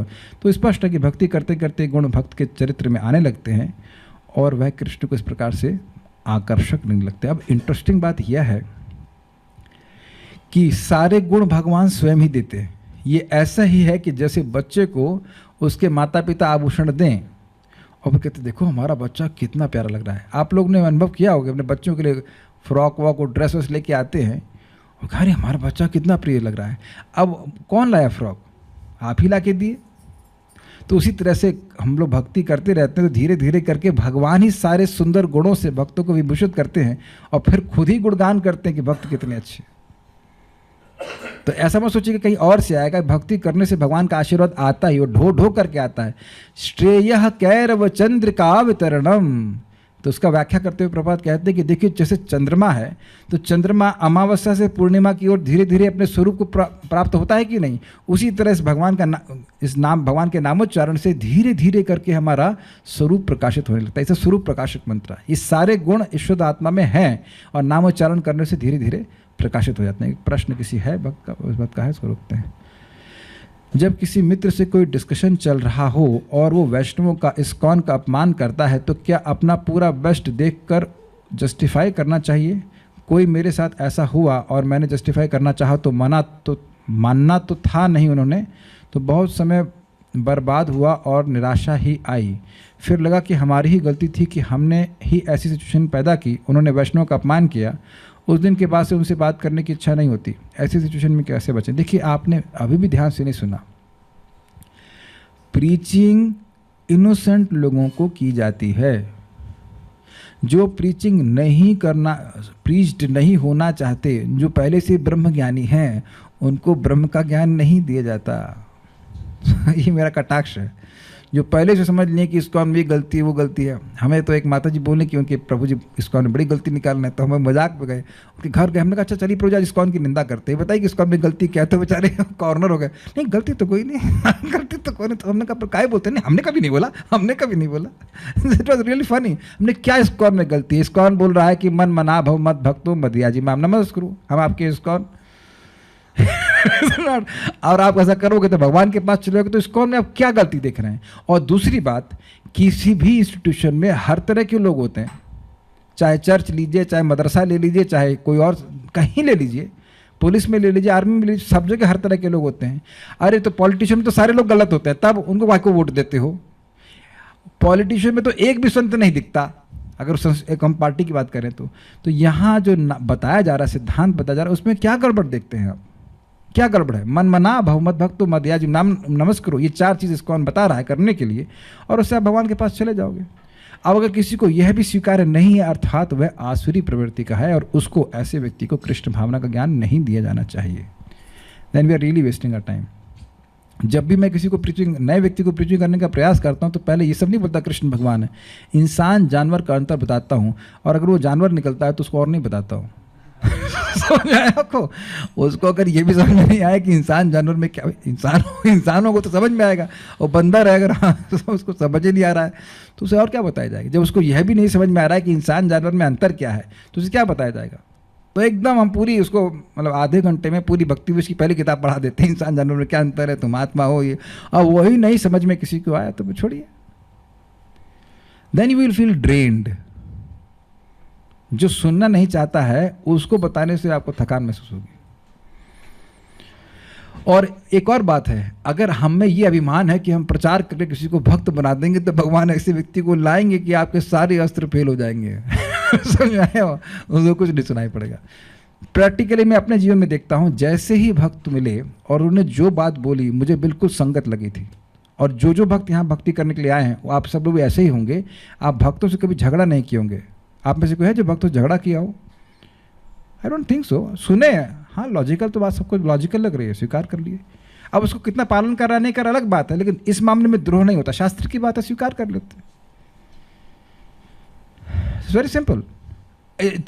तो स्पष्ट है कि भक्ति करते करते गुण भक्त के चरित्र में आने लगते हैं और वह कृष्ण को इस प्रकार से आकर्षक नहीं लगते। अब इंटरेस्टिंग बात यह है कि सारे गुण भगवान स्वयं ही देते हैं। ये ऐसा ही है कि जैसे बच्चे को उसके माता पिता आभूषण दें और वो कहते देखो हमारा बच्चा कितना प्यारा लग रहा है। आप लोग ने अनुभव किया होगा, अपने बच्चों के लिए फ्रॉक वॉक और ड्रेस वैस लेके आते हैं और कहा अरे हमारा बच्चा कितना प्रिय लग रहा है। अब कौन लाया फ्रॉक? आप ही ला के दिए। तो उसी तरह से हम लोग भक्ति करते रहते हैं, तो धीरे धीरे करके भगवान ही सारे सुंदर गुणों से भक्तों को विभूषित करते हैं और फिर खुद ही गुणगान करते हैं कि भक्त कितने अच्छे। तो ऐसा मत सोचिए कि कहीं और से आएगा। भक्ति करने से भगवान का आशीर्वाद आता ही, वो ढो ढो करके आता है। श्रेयः कैरव चंद्रिका वितरणम, तो उसका व्याख्या करते हुए प्रभात कहते हैं कि देखिए जैसे चंद्रमा है, तो चंद्रमा अमावस्या से पूर्णिमा की ओर धीरे धीरे अपने स्वरूप को प्राप्त होता है कि नहीं, उसी तरह इस भगवान का भगवान के नामोच्चारण से धीरे धीरे करके हमारा स्वरूप प्रकाशित होने लगता है। इसे स्वरूप प्रकाशक मंत्र है। ये सारे गुण ईश्वर आत्मा में हैं और नामोच्चारण करने से धीरे धीरे प्रकाशित हो जाते हैं। प्रश्न किसी है भक्त का, उस बात का है, इसको रोकते हैं। जब किसी मित्र से कोई डिस्कशन चल रहा हो और वो वैष्णवों का इस्कॉन का अपमान करता है, तो क्या अपना पूरा बेस्ट देखकर जस्टिफाई करना चाहिए? कोई मेरे साथ ऐसा हुआ और मैंने जस्टिफाई करना चाहा तो मानना तो था नहीं उन्होंने, तो बहुत समय बर्बाद हुआ और निराशा ही आई। फिर लगा कि हमारी ही गलती थी कि हमने ही ऐसी सिचुएशन पैदा की। उन्होंने वैष्णव का अपमान किया, उस दिन के बाद से उनसे बात करने की इच्छा नहीं होती। ऐसी सिचुएशन में कैसे बचें? देखिए आपने अभी भी ध्यान से नहीं सुना। प्रीचिंग इनोसेंट लोगों को की जाती है। जो प्रीचिंग नहीं करना, प्रीच्ड नहीं होना चाहते, जो पहले से ब्रह्म ज्ञानी हैं, उनको ब्रह्म का ज्ञान नहीं दिया जाता। ये मेरा कटाक्ष है। जो पहले से समझ लें कि इस्कॉन में गलती है, वो गलती है। हमें तो एक माता जी बोले कि उनके प्रभु जी इस्कॉन में बड़ी गलती निकालना है, तो हमें मजाक में गए, उनके घर गए। हमने कहा अच्छा चलिए प्रभु जी आज इस्कॉन की निंदा करते हैं, बताइए कि इस्कॉन में गलती क्या है। तो बेचारे कॉर्नर हो गए, नहीं गलती तो कोई नहीं, गलती तो कोई नहीं। तो हमने कहा काय बोलते नहीं, हमने कभी नहीं बोला, हमने कभी नहीं बोला। It was really funny. हमने क्या इस्कॉन में गलती है? इस्कॉन बोल रहा है कि मन मना भव मत भक्तो मदिया जी मैम नमस्कुरु, हम आपके इस्कॉन और आप ऐसा करोगे तो भगवान के पास चलोगे, तो इस्कॉन में आप क्या गलती देख रहे हैं? और दूसरी बात, किसी भी इंस्टीट्यूशन में हर तरह के लोग होते हैं, चाहे चर्च लीजिए, चाहे मदरसा ले लीजिए, चाहे कोई और कहीं ले लीजिए, पुलिस में ले लीजिए, आर्मी में ले लीजिए, सब जगह हर तरह के लोग होते हैं। अरे तो पॉलिटिशियन में तो सारे लोग गलत होते हैं, तब उनको वाई को वोट देते हो? पॉलिटिशियन में तो एक भी संत नहीं दिखता, अगर एक हम पार्टी की बात करें तो यहाँ जो बताया जा रहा है, सिद्धांत बताया जा रहा है, उसमें क्या गड़बड़ देखते हैं आप? क्या गड़बड़ है? मन मना भव मत भक्तो मदिया जी नाम नमस्कुरु, ये चार चीज़ इस्कॉन बता रहा है करने के लिए, और उससे आप भगवान के पास चले जाओगे। अब अगर किसी को यह भी स्वीकार नहीं है अर्थात वह आसुरी प्रवृत्ति का है और उसको ऐसे व्यक्ति को कृष्ण भावना का ज्ञान नहीं दिया जाना चाहिए। Then we are really wasting our time. जब भी मैं किसी को प्रीचिंग, नए व्यक्ति को प्रीचिंग करने का प्रयास करता हूँ तो पहले ये सब नहीं बोलता कृष्ण भगवान है, इंसान जानवर का अंतर बताता हूँ, और अगर वो जानवर निकलता है तो उसको और नहीं बताता हूँ। समझ आया आपको? उसको अगर ये भी समझ में नहीं आया कि इंसान जानवर में क्या, इंसानों को तो समझ में आएगा, और बंदा रहेगा तो उसको समझ ही नहीं आ रहा है तो उसे और क्या बताया जाएगा? जब उसको यह भी नहीं समझ में आ रहा है कि इंसान जानवर में अंतर क्या है तो उसे क्या बताया जाएगा? तो एकदम हम पूरी उसको मतलब आधे घंटे में पूरी भक्ति विषय की पहली किताब पढ़ा देते हैं, इंसान जानवर में क्या अंतर है, तुम आत्मा हो ये, और वही नहीं समझ में किसी को आया तो छोड़िए। Then you will feel drained. जो सुनना नहीं चाहता है उसको बताने से आपको थकान महसूस होगी। और एक और बात है, अगर हम में ये अभिमान है कि हम प्रचार करके किसी को भक्त बना देंगे तो भगवान ऐसे व्यक्ति को लाएंगे कि आपके सारे अस्त्र फेल हो जाएंगे। समझ आए हो? उसको कुछ नहीं सुनाई पड़ेगा। प्रैक्टिकली मैं अपने जीवन में देखता हूँ, जैसे ही भक्त मिले और उन्होंने जो बात बोली मुझे बिल्कुल संगत लगी थी, और जो भक्त यहाँ भक्ति करने के लिए आए हैं वो आप सब लोग ऐसे ही होंगे। आप भक्तों से कभी झगड़ा नहीं किए होंगे। आप में से कोई है जो भक्तों से झगड़ा किया हो? I don't think so. सुने, हाँ लॉजिकल तो बात सबको लॉजिकल लग रही है, स्वीकार कर लिए। अब उसको कितना पालन कर रहा नहीं कर रहा अलग बात है, लेकिन इस मामले में द्रोह नहीं होता, शास्त्र की बात है, स्वीकार कर लेते। It's very simple.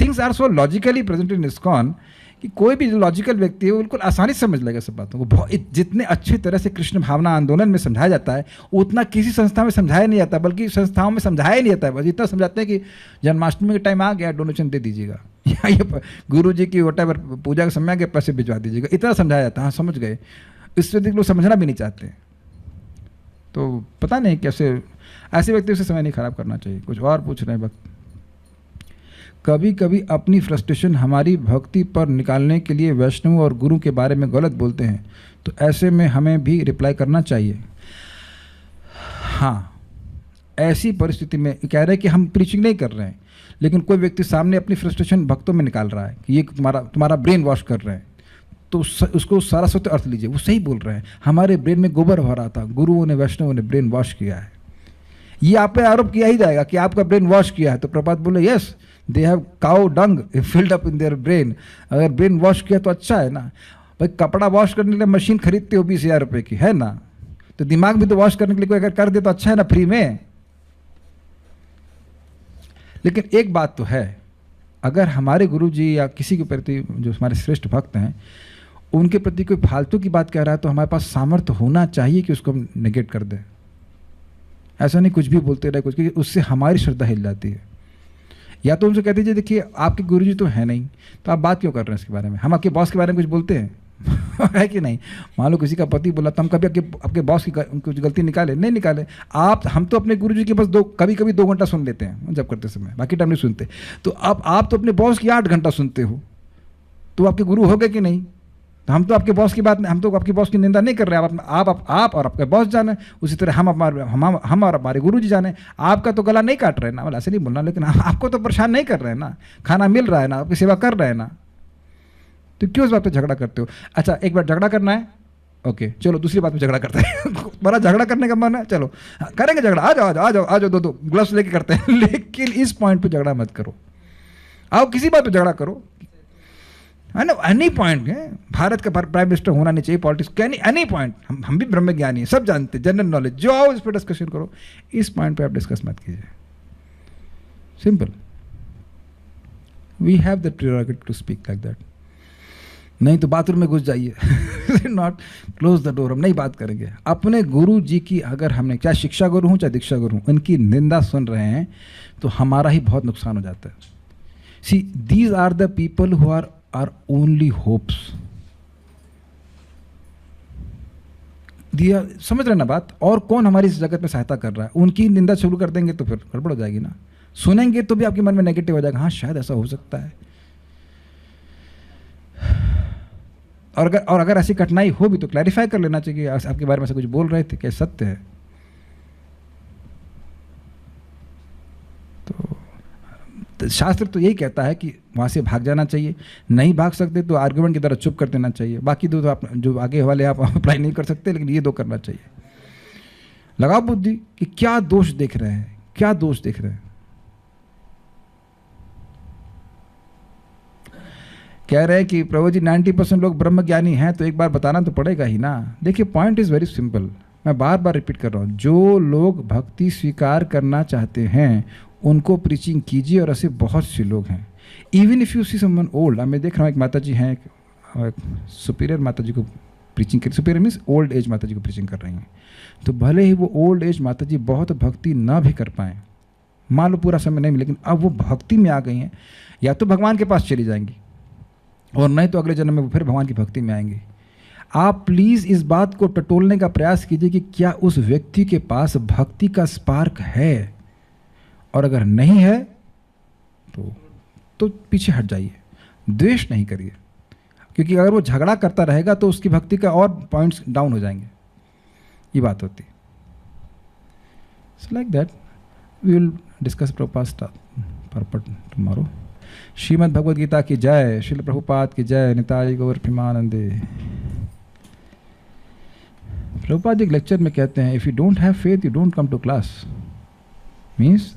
Things are so logically present in ISKCON कि कोई भी लॉजिकल व्यक्ति है वो बिल्कुल आसानी से समझ लेगा सब बातों को। जितने अच्छे तरह से कृष्ण भावना आंदोलन में समझाया जाता है उतना किसी संस्था में समझाया नहीं जाता, बल्कि संस्थाओं में समझाया ही नहीं जाता है। बस इतना समझाते हैं कि जन्माष्टमी का टाइम आ गया, डोनेशन दे दीजिएगा, या ये गुरु जी की वोटेवर पूजा का समय आ गया, पैसे भिजवा दीजिएगा, इतना समझाया जाता है। हाँ समझ गए। इससे अधिक लोग समझना भी नहीं चाहते। तो पता नहीं कैसे ऐसे व्यक्ति से समय नहीं खराब करना चाहिए। कुछ और पूछ रहे हैं वक्त। कभी कभी अपनी फ्रस्ट्रेशन हमारी भक्ति पर निकालने के लिए वैष्णव और गुरु के बारे में गलत बोलते हैं, तो ऐसे में हमें भी रिप्लाई करना चाहिए। हाँ, ऐसी परिस्थिति में कह रहे हैं कि हम प्रीचिंग नहीं कर रहे हैं, लेकिन कोई व्यक्ति सामने अपनी फ्रस्ट्रेशन भक्तों में निकाल रहा है कि ये तुम्हारा ब्रेन वॉश कर रहे हैं, तो उसको सारा सत्य अर्थ लीजिए। वो सही बोल रहे हैं, हमारे ब्रेन में गोबर हो रहा था, गुरुओं ने वैष्णवों ने ब्रेन वॉश किया है। ये आप पे आरोप किया ही जाएगा कि आपका ब्रेन वॉश किया है, तो प्रभात बोले yes they have cow dung filled up in their brain. अगर ब्रेन वॉश किया तो अच्छा है ना भाई। कपड़ा वॉश करने के लिए मशीन खरीदते हो 20,000 रुपये की, है ना, तो दिमाग भी तो वॉश करने के लिए कोई अगर कर दे तो अच्छा है ना, फ्री में। लेकिन एक बात तो है, अगर हमारे गुरुजी या किसी के प्रति जो हमारे श्रेष्ठ भक्त हैं उनके प्रति कोई फालतू की बात कह रहा है तो हमारे पास सामर्थ्य होना चाहिए कि उसको नेगेट कर दे। ऐसा नहीं कुछ भी बोलते रहे कुछ, क्योंकि उससे हमारी श्रद्धा हिल जाती है। या तो उनसे कह दीजिए देखिए आपके गुरुजी तो है नहीं, तो आप बात क्यों कर रहे हैं इसके बारे में? हम आपके बॉस के बारे में कुछ बोलते हैं है कि नहीं? मान लो किसी का पति बोला तो हम कभी आपके बॉस की कुछ गलती निकाले? नहीं निकाले। हम तो अपने गुरुजी के बस कभी 2 घंटा सुन लेते हैं जब करते समय, बाकी टाइम नहीं सुनते। तो अब आप तो अपने बॉस की 8 घंटा सुनते हो, तो आपके गुरु हो गए कि नहीं? तो हम तो आपके बॉस की बात, हम तो आपके बॉस की निंदा नहीं कर रहे हैं। आप और आपके बॉस जाने, उसी तरह हम और हमारे गुरुजी जाने। आपका तो गला नहीं काट रहे ना, मतलब ऐसे नहीं बोलना, लेकिन आपको तो परेशान नहीं कर रहे हैं ना, खाना मिल रहा है ना, आपकी सेवा कर रहे हैं ना, तो क्यों इस बात पे झगड़ा करते हो? अच्छा एक बार झगड़ा करना है, ओके चलो दूसरी बात पे झगड़ा करते हैं। बड़ा झगड़ा करने का मन है, चलो करेंगे झगड़ा, आ जाओ 2 ग्लव्स लेके करते हैं। लेकिन इस पॉइंट पे झगड़ा मत करो। आओ किसी बात पे झगड़ा करो, है ना, एनी पॉइंट है। भारत का प्राइम मिनिस्टर होना नहीं चाहिए, पॉलिटिक्स का एनी पॉइंट। हम भी ब्रह्म ज्ञानी हैं, सब जानते हैं, जनरल नॉलेज, जो आओ इस पर डिस्कशन करो। इस पॉइंट पे आप डिस्कस मत कीजिए। Simple, we have the prerogative to speak like that. नहीं तो बाथरूम में घुस जाइए। नॉट क्लोज द डोर, हम नहीं बात करेंगे। अपने गुरु जी की अगर हमने, चाहे शिक्षा गुरु हूँ चाहे दीक्षा गुरु हूँ, उनकी निंदा सुन रहे हैं तो हमारा ही बहुत नुकसान हो जाता है। See these are the people who are only hopes. दिया समझ रहे ना बात? और कौन हमारी इस जगत में सहायता कर रहा है? उनकी निंदा शुरू कर देंगे तो फिर गड़बड़ हो जाएगी ना। सुनेंगे तो भी आपके मन में नेगेटिव हो जाएगा, हाँ शायद ऐसा हो सकता है। और अगर ऐसी कठिनाई हो भी तो क्लैरिफाई कर लेना चाहिए, आपके बारे में से कुछ बोल रहे थे, क्या सत्य है? तो शास्त्र तो यही कहता है कि वहाँ से भाग जाना चाहिए। नहीं भाग सकते तो आर्गुमेंट की तरह चुप कर देना चाहिए। बाकी 2 तो आप जो आगे वाले आप अप्लाई नहीं कर सकते, लेकिन ये 2 करना चाहिए। लगाओ बुद्धि कि क्या दोष देख रहे हैं, क्या दोष देख रहे हैं? कह रहे हैं कि प्रभु जी 90% लोग ब्रह्मज्ञानी हैं, तो एक बार बताना तो पड़ेगा ही ना। देखिए पॉइंट इज़ वेरी सिंपल, मैं बार बार रिपीट कर रहा हूँ, जो लोग भक्ति स्वीकार करना चाहते हैं उनको प्रीचिंग कीजिए, और ऐसे बहुत से लोग हैं। Even if you see someone old, मैं देख रहा हूँ एक माता जी हैं, सुपीरियर माता जी को प्रीचिंग कर, सुपीरियर मीन्स ओल्ड एज माता जी को प्रीचिंग कर रही हैं, तो भले ही वो ओल्ड एज माता जी बहुत भक्ति ना भी कर पाएँ, मान लो पूरा समय नहीं, लेकिन अब वो भक्ति में आ गई हैं, या तो भगवान के पास चली जाएंगी और नहीं तो अगले जन्म में वो फिर भगवान की भक्ति में आएंगे। आप प्लीज़ इस बात को टटोलने का प्रयास कीजिए कि क्या उस व्यक्ति के पास भक्ति का स्पार्क है, और अगर नहीं है तो पीछे हट जाइए, द्वेष नहीं करिए, क्योंकि अगर वो झगड़ा करता रहेगा तो उसकी भक्ति का और पॉइंट्स डाउन हो जाएंगे, ये बात होती। So like that we will discuss Prabhupada purport tomorrow. Shrimad Bhagavad Gita की जय, श्रील प्रभुपाद की जय, निताई गौर प्रेमानंदे। प्रभुपाद जी एक लेक्चर में कहते हैं, if you don't have faith you don't come to class, means